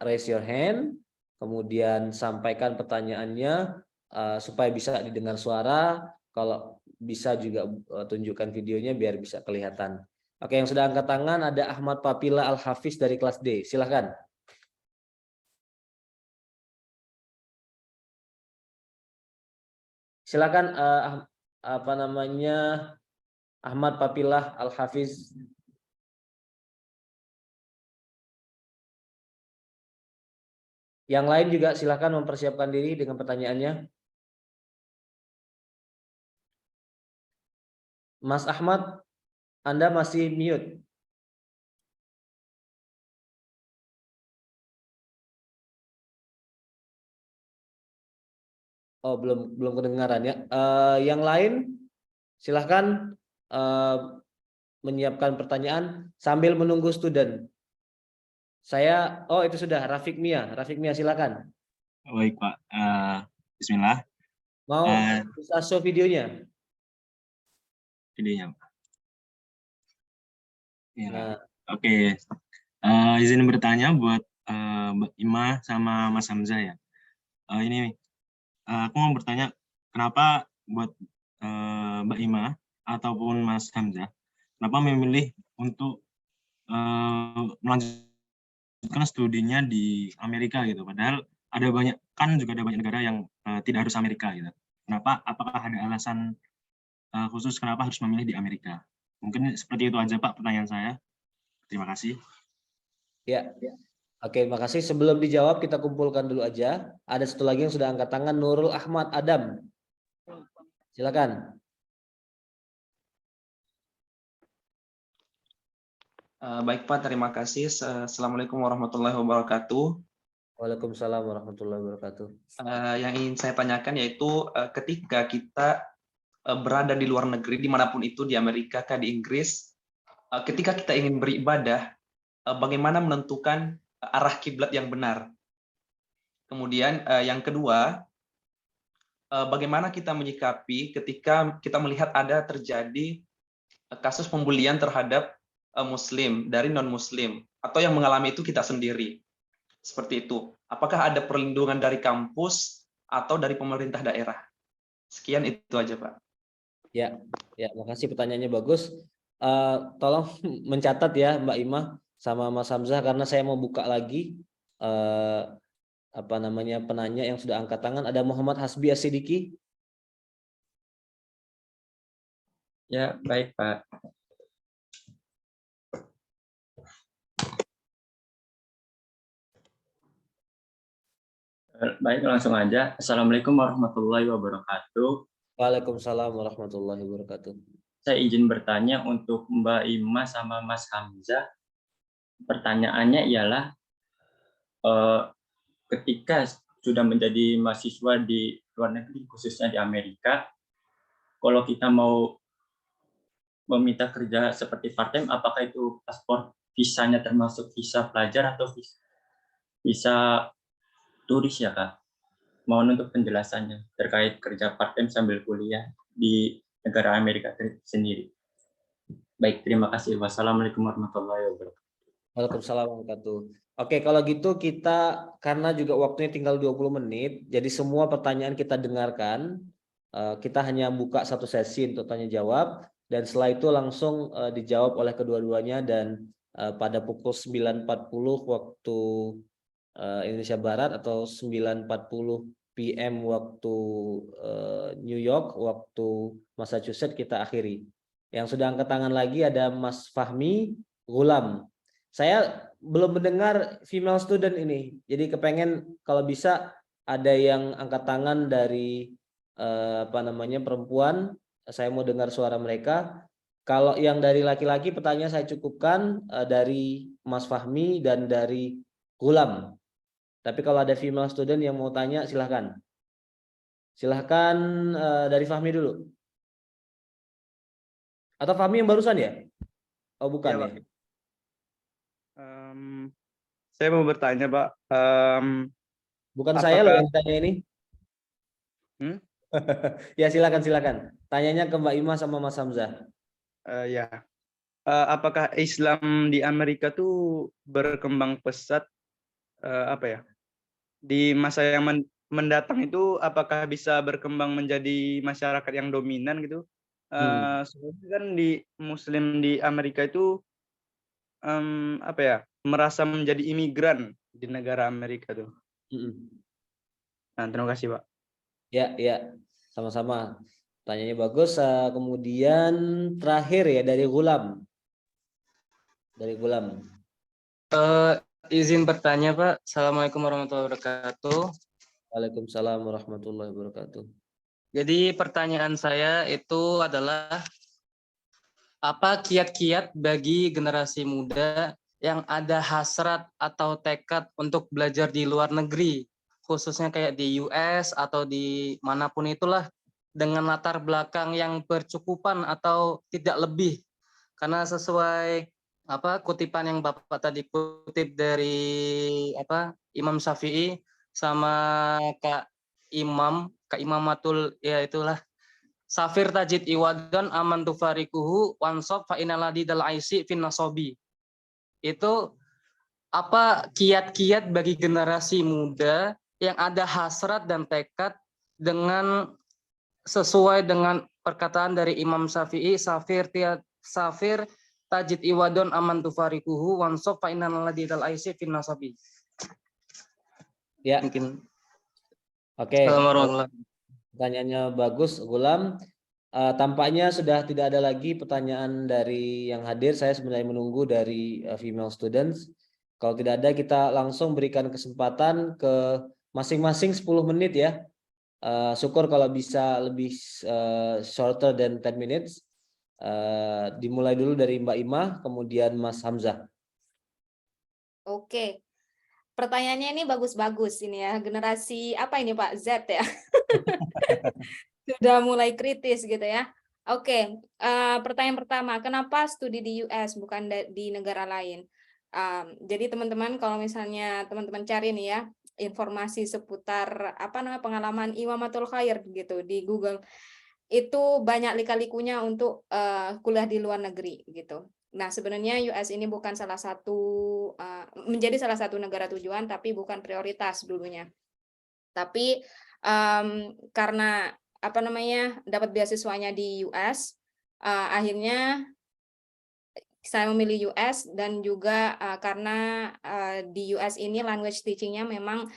raise your hand, kemudian sampaikan pertanyaannya supaya bisa didengar suara. Kalau bisa juga tunjukkan videonya biar bisa kelihatan. Oke, yang sudah angkat tangan ada Ahmad Papila Al-Hafiz dari kelas D. Silakan. Silakan Ahmad Papila Al-Hafiz. Yang lain juga silakan mempersiapkan diri dengan pertanyaannya. Mas Ahmad, Anda masih mute. Oh, belum kedengaran ya. Yang lain silahkan menyiapkan pertanyaan sambil menunggu student. Itu sudah Rafiq Mia. Rafiq Mia silakan. Baik Pak, Bismillah. Mau bisa show videonya? Videonya Pak. Ya. Nah. Oke. Izin bertanya buat Mbak Ima sama Mas Hamzah ya. Ini aku mau bertanya, kenapa buat Mbak Ima ataupun Mas Hamzah, kenapa memilih untuk melanjutkan studinya di Amerika gitu? Padahal juga ada banyak negara yang tidak harus Amerika gitu. Kenapa? Apakah ada alasan khusus kenapa harus memilih di Amerika? Mungkin seperti itu aja Pak pertanyaan saya. Terima kasih. Ya. Oke, terima kasih. Sebelum dijawab kita kumpulkan dulu aja. Ada satu lagi yang sudah angkat tangan, Nurul Ahmad Adam. Silakan. Baik Pak, terima kasih. Assalamualaikum warahmatullahi wabarakatuh. Waalaikumsalam warahmatullahi wabarakatuh. Yang ingin saya tanyakan yaitu ketika kita berada di luar negeri, dimanapun itu, di Amerika, di Inggris, ketika kita ingin beribadah, bagaimana menentukan arah kiblat yang benar? Kemudian yang kedua, bagaimana kita menyikapi ketika kita melihat ada terjadi kasus pembulian terhadap Muslim dari non-Muslim, atau yang mengalami itu kita sendiri, seperti itu. Apakah ada perlindungan dari kampus atau dari pemerintah daerah? Sekian itu aja Pak. Ya, makasih pertanyaannya bagus. Tolong mencatat ya Mbak Ima sama Mas Hamzah, karena saya mau buka lagi penanya yang sudah angkat tangan. Ada Muhammad Hasbi As-Sidiki. Ya, baik Pak. Baik, langsung aja. Assalamualaikum warahmatullahi wabarakatuh. Waalaikumsalam warahmatullahi wabarakatuh. Saya izin bertanya untuk Mbak Ima sama Mas Hamzah. Pertanyaannya ialah, ketika sudah menjadi mahasiswa di luar negeri, khususnya di Amerika, kalau kita mau meminta kerja seperti part-time, apakah itu paspor visanya termasuk visa pelajar atau visa turis ya Kak? Mohon untuk penjelasannya terkait kerja part-time sambil kuliah di negara Amerika sendiri. Baik, terima kasih. Wassalamualaikum warahmatullahi wabarakatuh. Waalaikumsalam warahmatullahi wabarakatuh. Oke, kalau gitu kita, karena juga waktunya tinggal 20 menit, jadi semua pertanyaan kita dengarkan. Kita hanya buka satu sesi untuk tanya jawab, dan setelah itu langsung dijawab oleh kedua-duanya, dan pada pukul 9.40 waktu Indonesia Barat atau 9.40 PM waktu New York, waktu Massachusetts, kita akhiri. Yang sudah angkat tangan lagi ada Mas Fahmi, Ghulam. Saya belum mendengar female student ini. Jadi kepengen kalau bisa ada yang angkat tangan dari perempuan. Saya mau dengar suara mereka. Kalau yang dari laki-laki pertanyaan saya cukupkan dari Mas Fahmi dan dari Ghulam. Tapi kalau ada female student yang mau tanya silahkan. Silahkan dari Fahmi dulu. Atau Fahmi yang barusan ya? Oh bukan ya? Saya mau bertanya, Pak. Bukan saya loh yang tanya ini. Ya silakan. Tanyanya ke Mbak Ima sama Mas Hamzah. Ya, apakah Islam di Amerika tuh berkembang pesat di masa yang mendatang itu apakah bisa berkembang menjadi masyarakat yang dominan gitu? Sebenarnya kan di Muslim di Amerika itu merasa menjadi imigran di negara Amerika tuh. Nah, terima kasih, Pak. Ya, sama-sama. Tanyanya bagus. Kemudian terakhir ya dari Ghulam. Izin bertanya, Pak. Assalamualaikum warahmatullahi wabarakatuh. Waalaikumsalam warahmatullahi wabarakatuh. Jadi pertanyaan saya itu adalah apa kiat-kiat bagi generasi muda yang ada hasrat atau tekad untuk belajar di luar negeri, khususnya kayak di US atau di manapun itulah, dengan latar belakang yang bercukupan atau tidak lebih. Karena sesuai kutipan yang Bapak tadi kutip dari Imam Syafi'i sama Kak Imamatul, ya itulah, Safir tajid iwadon aman tufarikuhu wansob fa inaladi dal aisi fin nasobi. Itu apa kiat-kiat bagi generasi muda yang ada hasrat dan tekad dengan sesuai dengan perkataan dari Imam Syafi'i, Safir tajid iwadon aman tufarikuhu wansob fa inaladi dal aisi fin nasobi. Ya. Mungkin. Oke. Pertanyaannya bagus, Ghulam. Tampaknya sudah tidak ada lagi pertanyaan dari yang hadir. Saya sebenarnya menunggu dari female students. Kalau tidak ada, kita langsung berikan kesempatan ke masing-masing 10 menit ya. Syukur kalau bisa lebih shorter than 10 minutes. Dimulai dulu dari Mbak Ima, kemudian Mas Hamzah. Oke. Pertanyaannya ini bagus-bagus ini ya. Generasi apa ini Pak? Z ya? Sudah mulai kritis gitu ya. Oke, pertanyaan pertama, kenapa studi di US bukan di negara lain? Jadi teman-teman kalau misalnya teman-teman cari nih ya informasi seputar pengalaman Imamatul Khair gitu di Google, itu banyak lika-likunya untuk kuliah di luar negeri gitu. Nah sebenarnya US ini bukan menjadi salah satu negara tujuan, tapi bukan prioritas dulunya. Tapi karena dapat beasiswanya di US, akhirnya saya memilih US, dan juga karena di US ini language teaching-nya memang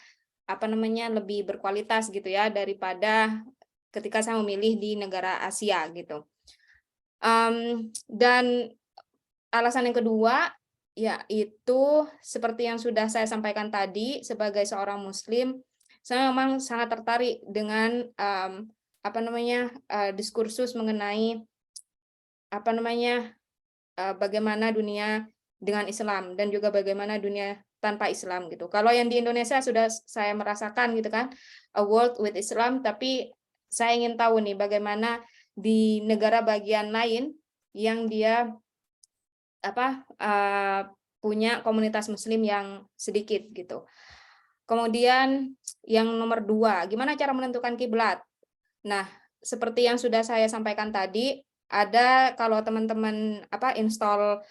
lebih berkualitas gitu ya daripada ketika saya memilih di negara Asia gitu. Dan alasan yang kedua yaitu seperti yang sudah saya sampaikan tadi, sebagai seorang Muslim saya memang sangat tertarik dengan diskursus mengenai bagaimana dunia dengan Islam dan juga bagaimana dunia tanpa Islam gitu. Kalau yang di Indonesia sudah saya merasakan gitu kan, a world with Islam, tapi saya ingin tahu nih bagaimana di negara bagian lain yang dia punya komunitas Muslim yang sedikit gitu. Kemudian yang nomor 2, gimana cara menentukan kiblat? Nah, seperti yang sudah saya sampaikan tadi, ada kalau teman-teman install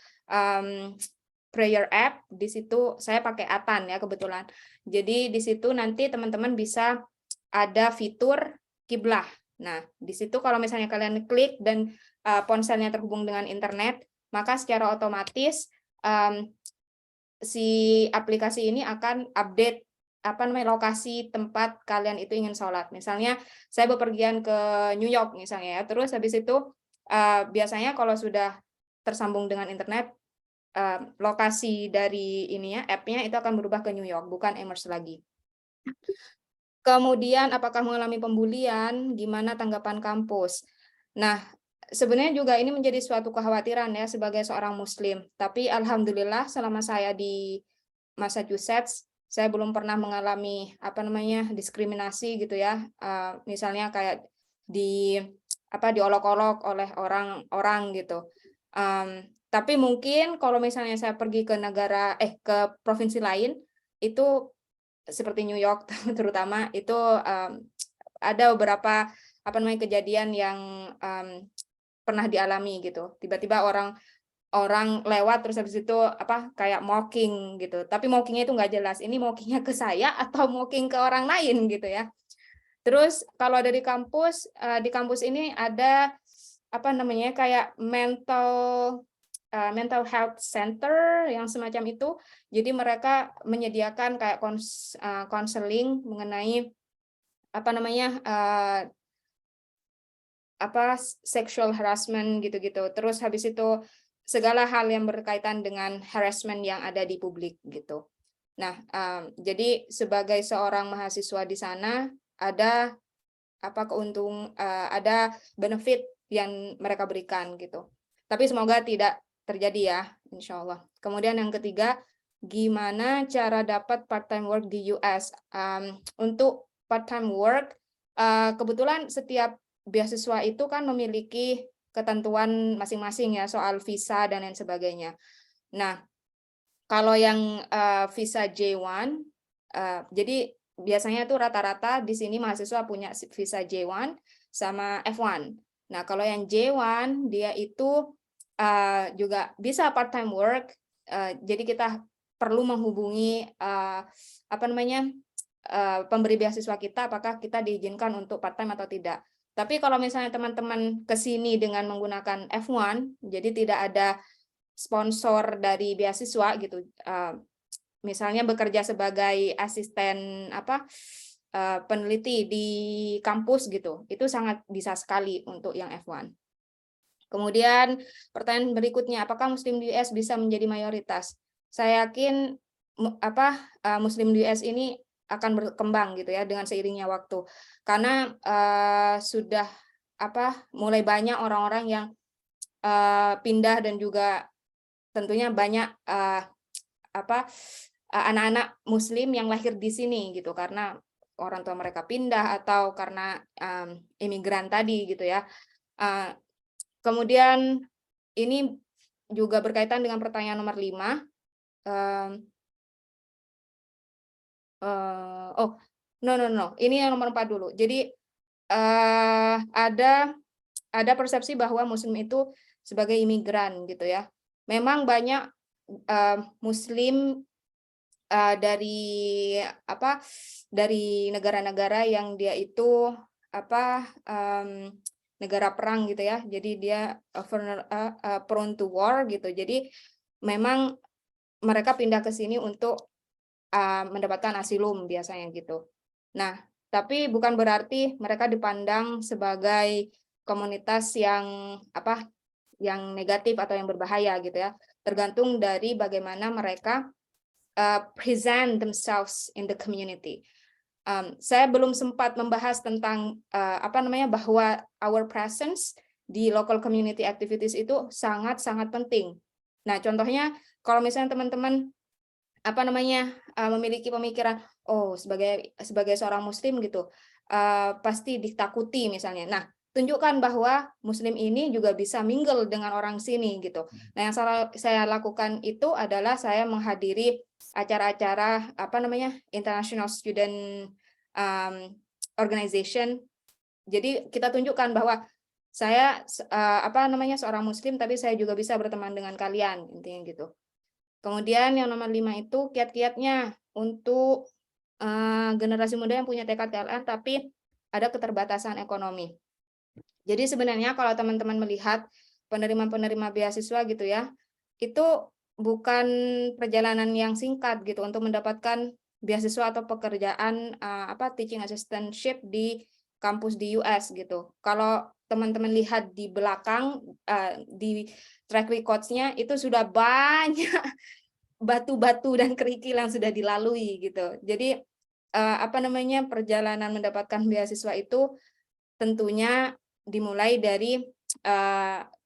prayer app, di situ saya pakai Atan ya kebetulan. Jadi di situ nanti teman-teman bisa ada fitur kiblah. Nah, di situ kalau misalnya kalian klik dan ponselnya terhubung dengan internet, maka secara otomatis si aplikasi ini akan update lokasi tempat kalian itu ingin sholat. Misalnya saya bepergian ke New York misalnya ya, terus habis itu biasanya kalau sudah tersambung dengan internet, lokasi dari ini ya app-nya itu akan berubah ke New York, bukan Amherst lagi. Kemudian apakah mengalami pembulian, gimana tanggapan kampus? Nah, sebenarnya juga ini menjadi suatu kekhawatiran ya sebagai seorang muslim. Tapi alhamdulillah selama saya di Massachusetts, saya belum pernah mengalami diskriminasi gitu ya. Misalnya kayak diolok-olok oleh orang-orang gitu. Tapi mungkin kalau misalnya saya pergi ke ke provinsi lain itu seperti New York terutama itu ada beberapa kejadian yang pernah dialami gitu. Tiba-tiba orang lewat terus habis itu kayak mocking gitu. Tapi mockingnya itu nggak jelas. Ini mockingnya ke saya atau mocking ke orang lain gitu ya. Terus kalau ada di kampus ini ada kayak mental health center yang semacam itu. Jadi mereka menyediakan kayak konseling mengenai sexual harassment gitu-gitu. Terus habis itu segala hal yang berkaitan dengan harassment yang ada di publik gitu. Nah, jadi sebagai seorang mahasiswa di sana ada ada benefit yang mereka berikan gitu. Tapi semoga tidak terjadi ya, insya Allah. Kemudian yang ketiga, gimana cara dapat part-time work di US? Untuk part-time work, kebetulan setiap beasiswa itu kan memiliki ketentuan masing-masing ya soal visa dan lain sebagainya. Nah, kalau yang visa J1, jadi biasanya tuh rata-rata di sini mahasiswa punya visa J1 sama F1. Nah, kalau yang J1 dia itu juga bisa part-time work. Jadi kita perlu menghubungi pemberi beasiswa kita apakah kita diizinkan untuk part-time atau tidak. Tapi kalau misalnya teman-teman ke sini dengan menggunakan F1, jadi tidak ada sponsor dari beasiswa gitu. Misalnya bekerja sebagai asisten peneliti di kampus gitu. Itu sangat bisa sekali untuk yang F1. Kemudian pertanyaan berikutnya, apakah Muslim di US bisa menjadi mayoritas? Saya yakin Muslim di US ini akan berkembang gitu ya dengan seiringnya waktu. Karena sudah mulai banyak orang-orang yang pindah dan juga tentunya banyak anak-anak Muslim yang lahir di sini gitu karena orang tua mereka pindah atau karena imigran tadi gitu ya. Kemudian ini juga berkaitan dengan pertanyaan nomor 5. Ini yang nomor 4 dulu. Jadi ada persepsi bahwa Muslim itu sebagai imigran gitu ya. Memang banyak Muslim dari negara-negara yang dia itu negara perang gitu ya. Jadi dia prone to war gitu. Jadi memang mereka pindah ke sini untuk mendapatkan asilum biasanya gitu. Nah, tapi bukan berarti mereka dipandang sebagai komunitas yang negatif atau yang berbahaya gitu ya. Tergantung dari bagaimana mereka present themselves in the community. Saya belum sempat membahas tentang bahwa our presence di local community activities itu sangat-sangat penting. Nah, contohnya kalau misalnya teman-teman memiliki pemikiran sebagai seorang Muslim gitu pasti ditakuti misalnya. Nah, tunjukkan bahwa Muslim ini juga bisa mingle dengan orang sini gitu. Nah, yang saya lakukan itu adalah saya menghadiri acara-acara International Student Organization. Jadi kita tunjukkan bahwa saya seorang Muslim tapi saya juga bisa berteman dengan kalian intinya gitu. Kemudian yang nomor 5 itu kiat-kiatnya untuk generasi muda yang punya tekad KLN tapi ada keterbatasan ekonomi. Jadi sebenarnya kalau teman-teman melihat penerima-penerima beasiswa gitu ya, itu bukan perjalanan yang singkat gitu untuk mendapatkan beasiswa atau pekerjaan teaching assistantship di kampus di US gitu. Kalau teman-teman lihat di belakang di track records-nya itu sudah banyak batu-batu dan kerikil yang sudah dilalui gitu. Jadi perjalanan mendapatkan beasiswa itu tentunya dimulai dari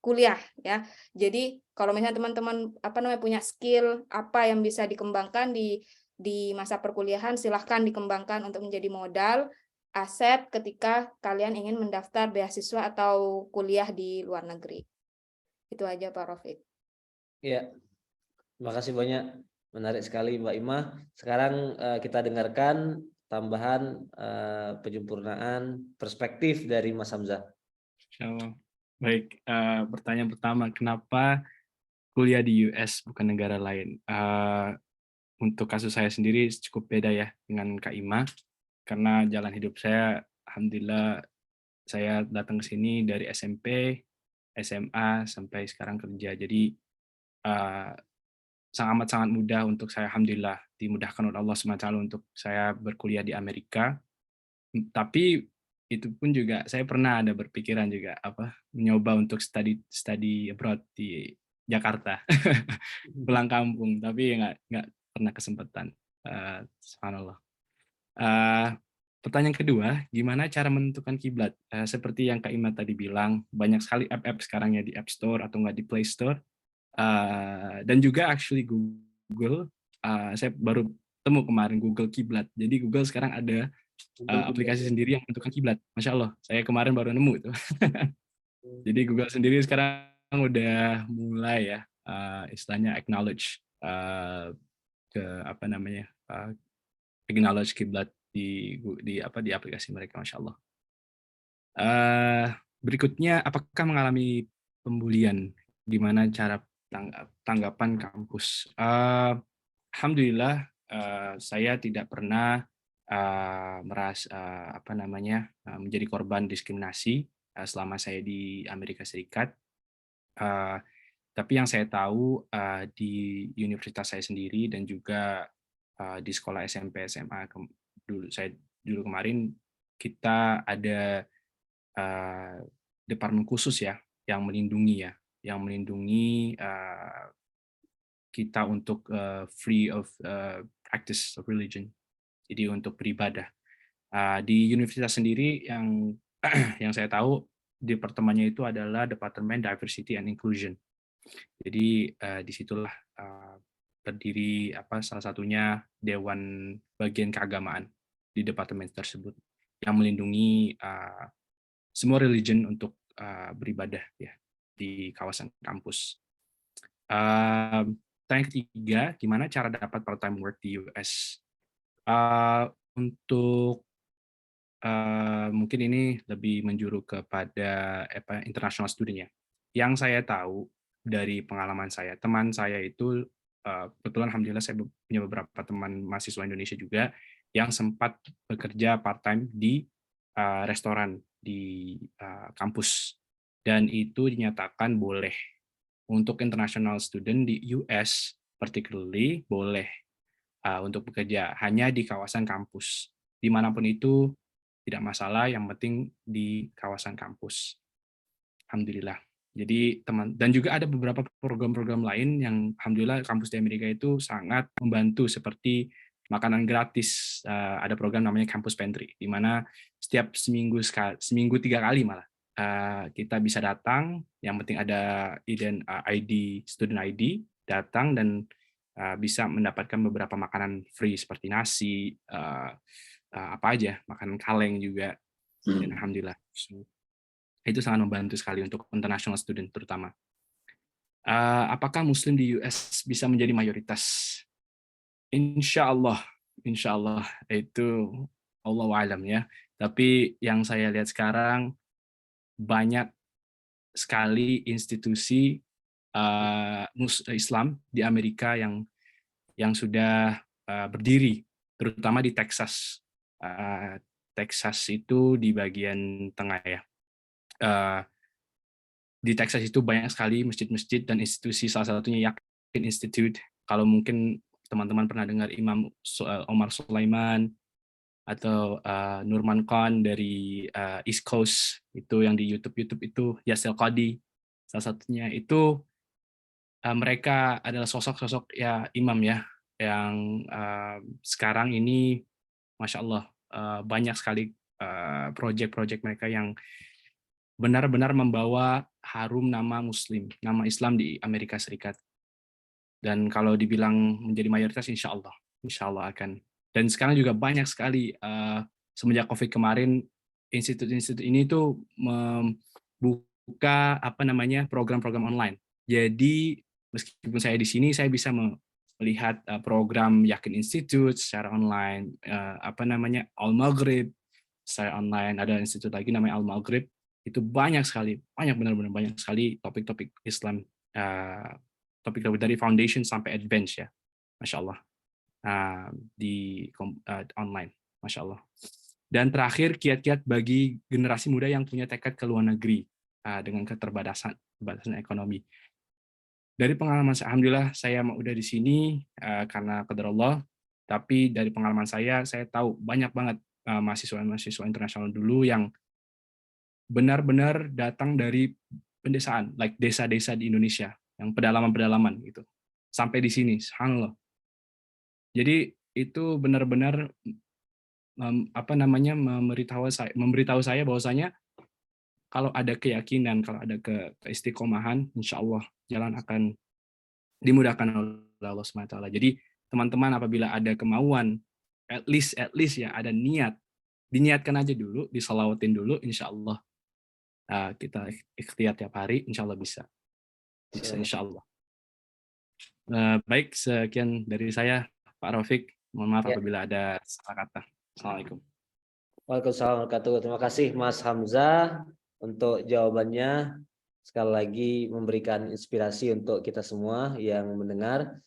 kuliah ya. Jadi kalau misalnya teman-teman punya skill apa yang bisa dikembangkan di masa perkuliahan, silahkan dikembangkan untuk menjadi modal aset ketika kalian ingin mendaftar beasiswa atau kuliah di luar negeri. Itu aja Pak Rafiq. Ya, terima kasih banyak. Menarik sekali Mbak Imah. Sekarang kita dengarkan tambahan penyempurnaan perspektif dari Mas Hamzah. Insyaallah. Baik, pertanyaan pertama, kenapa kuliah di US bukan negara lain? Untuk kasus saya sendiri cukup beda ya dengan Kak Ima, karena jalan hidup saya, alhamdulillah, saya datang ke sini dari SMP, SMA, sampai sekarang kerja. Jadi sangat mudah untuk saya, alhamdulillah, dimudahkan oleh Allah SWT untuk saya berkuliah di Amerika. Tapi itu pun juga saya pernah ada berpikiran juga mencoba untuk study abroad di Jakarta, pulang kampung, tapi nggak pernah kesempatan. Subhanallah. Pertanyaan kedua, gimana cara menentukan kiblat? Seperti yang Kak Ima tadi bilang, banyak sekali app-app sekarang ya di App Store atau nggak di Play Store. Dan juga actually Google, saya baru temu kemarin Google Kiblat. Jadi Google sekarang ada aplikasi sendiri yang menentukan kiblat. Masya Allah, saya kemarin baru nemu itu. Jadi Google sendiri sekarang udah mulai ya, istilahnya acknowledge acknowledge kiblat di aplikasi mereka, Masya Allah. Berikutnya, apakah mengalami pembulian? Gimana cara tanggapan kampus? Alhamdulillah, saya tidak pernah menjadi korban diskriminasi selama saya di Amerika Serikat. Tapi yang saya tahu di universitas saya sendiri dan juga di sekolah SMP SMA dulu kemarin kita ada departemen khusus ya yang melindungi kita untuk free of practice of religion, jadi untuk beribadah. Di universitas sendiri yang yang saya tahu departemennya itu adalah Departemen Diversity and Inclusion. Jadi disitulah terdiri salah satunya Dewan Bagian Keagamaan di departemen tersebut yang melindungi semua religion untuk beribadah ya di kawasan kampus. Pertanyaan ketiga, gimana cara dapat part-time work di US? Untuk mungkin ini lebih menjuru kepada international student ya. Yang saya tahu dari pengalaman saya, teman saya itu kebetulan alhamdulillah saya punya beberapa teman mahasiswa Indonesia juga yang sempat bekerja part-time di restoran di kampus, dan itu dinyatakan boleh untuk international student di US, particularly boleh untuk bekerja hanya di kawasan kampus, dimanapun itu tidak masalah, yang penting di kawasan kampus. Alhamdulillah. Jadi dan juga ada beberapa program-program lain yang alhamdulillah kampus di Amerika itu sangat membantu, seperti makanan gratis. Ada program namanya Campus Pantry, di mana setiap seminggu 3 kali malah kita bisa datang, yang penting ada student ID, datang dan bisa mendapatkan beberapa makanan free seperti nasi, apa aja, makanan kaleng juga. Dan alhamdulillah itu sangat membantu sekali untuk international student terutama. Apakah Muslim di US bisa menjadi mayoritas? Insya Allah itu Allahu a'lam ya. Tapi yang saya lihat sekarang banyak sekali institusi Islam di Amerika yang sudah berdiri, terutama di Texas. Texas itu di bagian tengah ya. Di Texas itu banyak sekali masjid-masjid dan institusi, salah satunya Yakin Institute. Kalau mungkin teman-teman pernah dengar Imam Omar Sulaiman, atau Nurman Khan dari East Coast itu yang di YouTube itu Yasir Qadi salah satunya itu. Mereka adalah sosok-sosok ya imam ya yang sekarang ini Masya Allah banyak sekali proyek-proyek mereka yang benar-benar membawa harum nama Muslim, nama Islam di Amerika Serikat. Dan kalau dibilang menjadi mayoritas, insya Allah akan. Dan sekarang juga banyak sekali semenjak COVID kemarin institut-institut ini tuh membuka program-program online. Jadi meskipun saya di sini, saya bisa melihat program Yakin Institute secara online, Al-Maghrib secara online, ada institut lagi namanya Al-Maghrib, itu banyak sekali, benar-benar banyak sekali topik-topik Islam, topik-topik dari foundation sampai advance ya, Masya Allah, di online, Masya Allah. Dan terakhir, kiat-kiat bagi generasi muda yang punya tekad ke luar negeri dengan keterbatasan ekonomi. Dari pengalaman saya, alhamdulillah saya udah di sini karena qadar Allah, tapi dari pengalaman saya tahu banyak banget mahasiswa internasional dulu yang benar-benar datang dari pedesaan, like desa-desa di Indonesia, yang pedalaman-pedalaman gitu, sampai di sini, subhanallah. Jadi itu benar-benar memberitahu saya bahwasanya kalau ada keyakinan, kalau ada keistiqomahan, insya Allah jalan akan dimudahkan oleh Allah SWT. Jadi teman-teman apabila ada kemauan, at least ya ada niat, diniatkan aja dulu, disalawatin dulu, insya Allah kita ikhtiar tiap hari, insya Allah bisa insya Allah. Baik, sekian dari saya, Pak Rafiq. Mohon maaf apabila ada salah kata. Assalamualaikum. Waalaikumsalam warahmatullahi wabarakatuh. Terima kasih Mas Hamzah untuk jawabannya. Sekali lagi memberikan inspirasi untuk kita semua yang mendengar.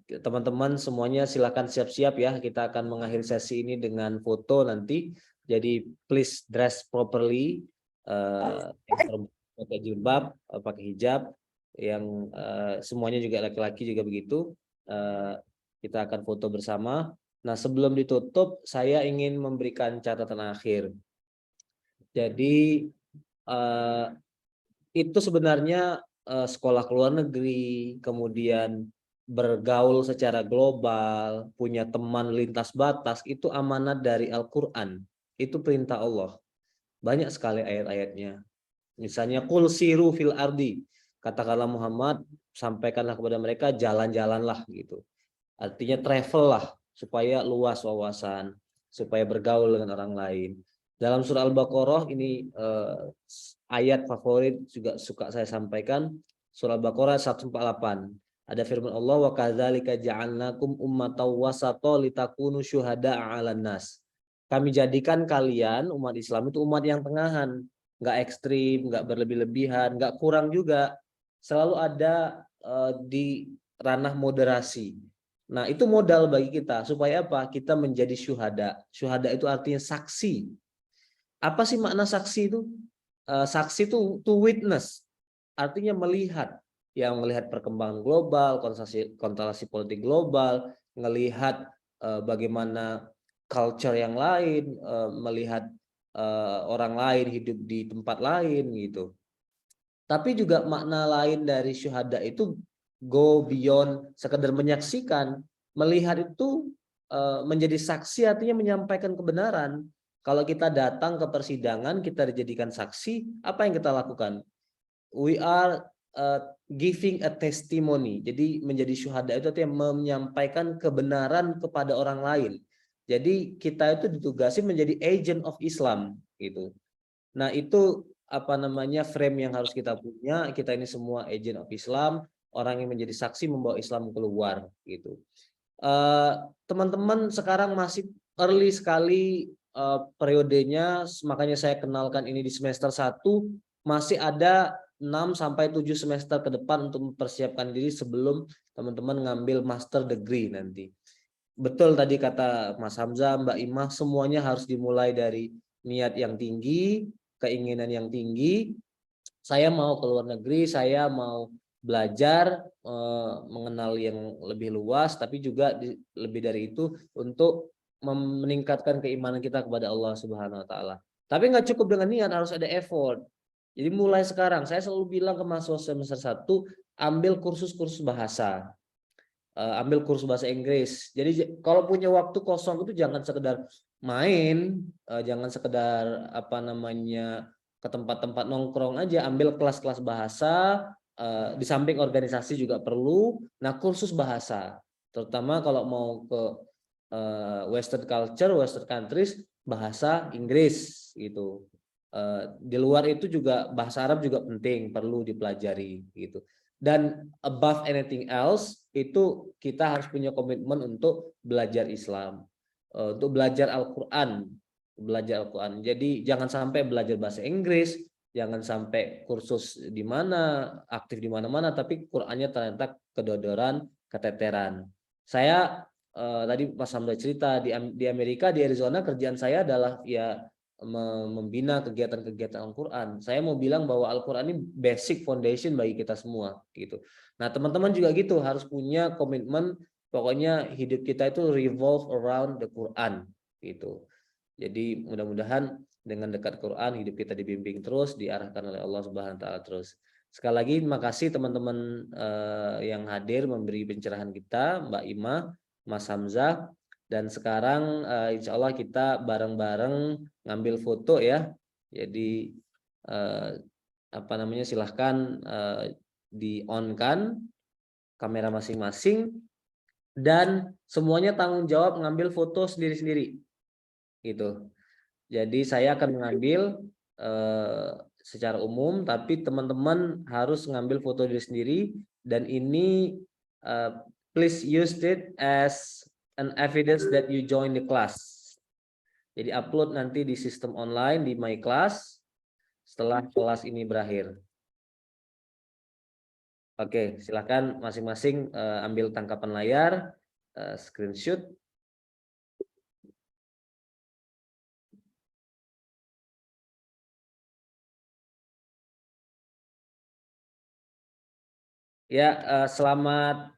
Teman-teman semuanya silakan siap-siap ya. Kita akan mengakhiri sesi ini dengan foto nanti. Jadi please dress properly. Yang pakai jilbab, pakai hijab, yang semuanya juga laki-laki juga begitu. Kita akan foto bersama. Nah, sebelum ditutup, saya ingin memberikan catatan akhir. Jadi itu sebenarnya sekolah ke luar negeri, kemudian bergaul secara global, punya teman lintas batas, itu amanat dari Al-Quran. Itu perintah Allah. Banyak sekali ayat-ayatnya. Misalnya qul siru fil ardi. Katakanlah Muhammad, sampaikanlah kepada mereka jalan-jalanlah gitu. Artinya travel lah supaya luas wawasan, supaya bergaul dengan orang lain. Dalam surah Al-Baqarah ini ayat favorit juga suka saya sampaikan, surah Al-Baqarah 148. Ada firman Allah, wa kadzalika ja'alnakum ummatan wasata litakunu syuhada'a 'alan nas. Kami jadikan kalian umat Islam itu umat yang tengahan, nggak ekstrim, nggak berlebih-lebihan, nggak kurang juga, selalu ada di ranah moderasi. Nah, itu modal bagi kita supaya apa? Kita menjadi syuhada. Syuhada itu artinya saksi. Apa sih makna saksi itu? Saksi itu to witness, artinya melihat, yang melihat perkembangan global, konstelasi politik global, melihat bagaimana culture yang lain, melihat orang lain hidup di tempat lain gitu. Tapi juga makna lain dari syuhada itu go beyond sekedar menyaksikan. Melihat itu menjadi saksi artinya menyampaikan kebenaran. Kalau kita datang ke persidangan, kita dijadikan saksi, apa yang kita lakukan? We are giving a testimony. Jadi menjadi syuhada itu artinya menyampaikan kebenaran kepada orang lain. Jadi kita itu ditugasi menjadi agent of Islam gitu. Nah, itu frame yang harus kita punya. Kita ini semua agent of Islam, orang yang menjadi saksi membawa Islam keluar gitu. Teman-teman sekarang masih early sekali periodenya, makanya saya kenalkan ini di semester 1, masih ada 6 sampai 7 semester ke depan untuk mempersiapkan diri sebelum teman-teman ngambil master degree nanti. Betul tadi kata Mas Hamzah, Mbak Imah, semuanya harus dimulai dari niat yang tinggi, keinginan yang tinggi. Saya mau ke luar negeri, saya mau belajar, mengenal yang lebih luas, tapi juga lebih dari itu untuk meningkatkan keimanan kita kepada Allah Subhanahu wa taala. Tapi nggak cukup dengan niat, harus ada effort. Jadi mulai sekarang saya selalu bilang ke mahasiswa semester 1, ambil kursus-kursus bahasa. Ambil kursus bahasa Inggris. Jadi kalau punya waktu kosong itu jangan sekedar main, jangan sekedar ke tempat-tempat nongkrong aja, ambil kelas-kelas bahasa, di samping organisasi juga perlu. Nah, kursus bahasa, terutama kalau mau ke Western culture, Western countries, bahasa Inggris gitu. Di luar itu juga bahasa Arab juga penting, perlu dipelajari gitu. Dan above anything else itu kita harus punya komitmen untuk belajar Islam, untuk belajar Al-Quran, Jadi jangan sampai belajar bahasa Inggris, jangan sampai kursus di mana, aktif di mana-mana, tapi Qurannya ternyata kedodoran, keteteran. Saya tadi Mas Hamzah cerita di Amerika, di Arizona, kerjaan saya adalah ya membina kegiatan-kegiatan Al-Quran. Saya mau bilang bahwa Al-Quran ini basic foundation bagi kita semua gitu. Nah, teman-teman juga gitu, harus punya komitmen, pokoknya hidup kita itu revolve around the Quran gitu. Jadi mudah-mudahan dengan dekat Quran hidup kita dibimbing terus, diarahkan oleh Allah Subhanahu wa taala terus. Sekali lagi terima kasih teman-teman yang hadir memberi pencerahan kita, Mbak Ima, Mas Hamzah. Dan sekarang insya Allah kita bareng-bareng ngambil foto ya. Jadi silahkan di-on-kan kamera masing-masing dan semuanya tanggung jawab ngambil foto sendiri-sendiri gitu. Jadi saya akan mengambil secara umum, tapi teman-teman harus ngambil foto diri sendiri, dan ini please use it as an evidence that you join the class. Jadi upload nanti di sistem online di My Class setelah kelas ini berakhir. Oke, silakan masing-masing ambil tangkapan layar, screenshot. Ya, selamat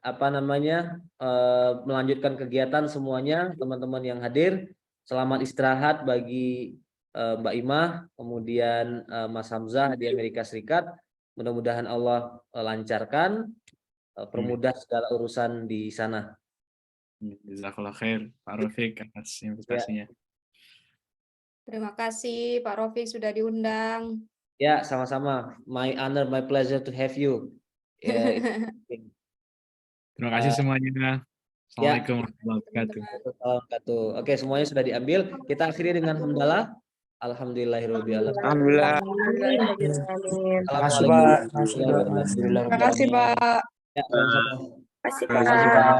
melanjutkan kegiatan semuanya teman-teman yang hadir. Selamat istirahat bagi Mbak Imah, kemudian Mas Hamzah di Amerika Serikat. Mudah-mudahan Allah lancarkan, permudah segala urusan di sana. Jazakallah khair Pak Rafiq atas invitasinya. Terima kasih Pak Rafiq sudah diundang. Ya, sama-sama. My honor, my pleasure to have you. Ya, terima kasih semuanya. Assalamualaikum warahmatullahi wabarakatuh. Oke, semuanya sudah diambil. Kita akhiri dengan hamdalah. Alhamdulillahirobbilalamin. Alhamdulillah. Terima kasih Pak. Terima kasih Pak. Ya, sama-sama. Terima kasih Pak.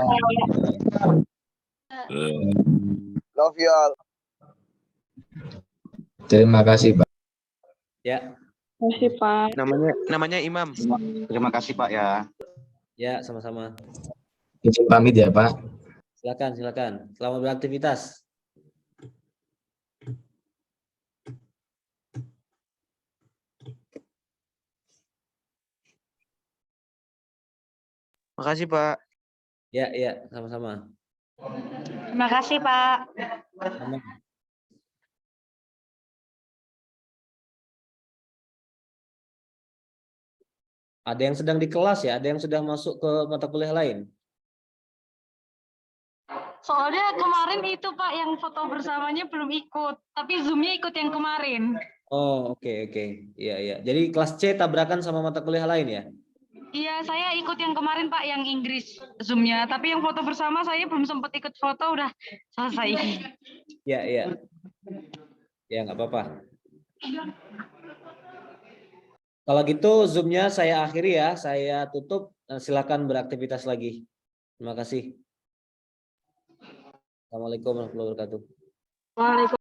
Love you all. Terima kasih Pak. Ya. Terima kasih Pak. Namanya Imam. Terima kasih Pak ya. Ya, sama-sama. Izin pamit ya Pak. Silakan. Selamat beraktivitas. Makasih Pak. Ya, sama-sama. Terima kasih Pak. Ada yang sedang di kelas ya? Ada yang sudah masuk ke mata kuliah lain? Soalnya kemarin itu Pak yang foto bersamanya belum ikut, tapi Zoom-nya ikut yang kemarin. Oh, oke. Iya. Jadi kelas C tabrakan sama mata kuliah lain ya? Iya, saya ikut yang kemarin Pak, yang Inggris Zoom-nya, tapi yang foto bersama saya belum sempat ikut foto, udah selesai. Iya. Ya, nggak apa-apa. Kalau gitu Zoom-nya saya akhiri ya, saya tutup. Silakan beraktivitas lagi. Terima kasih. Assalamualaikum warahmatullahi wabarakatuh. Waalaikumsalam.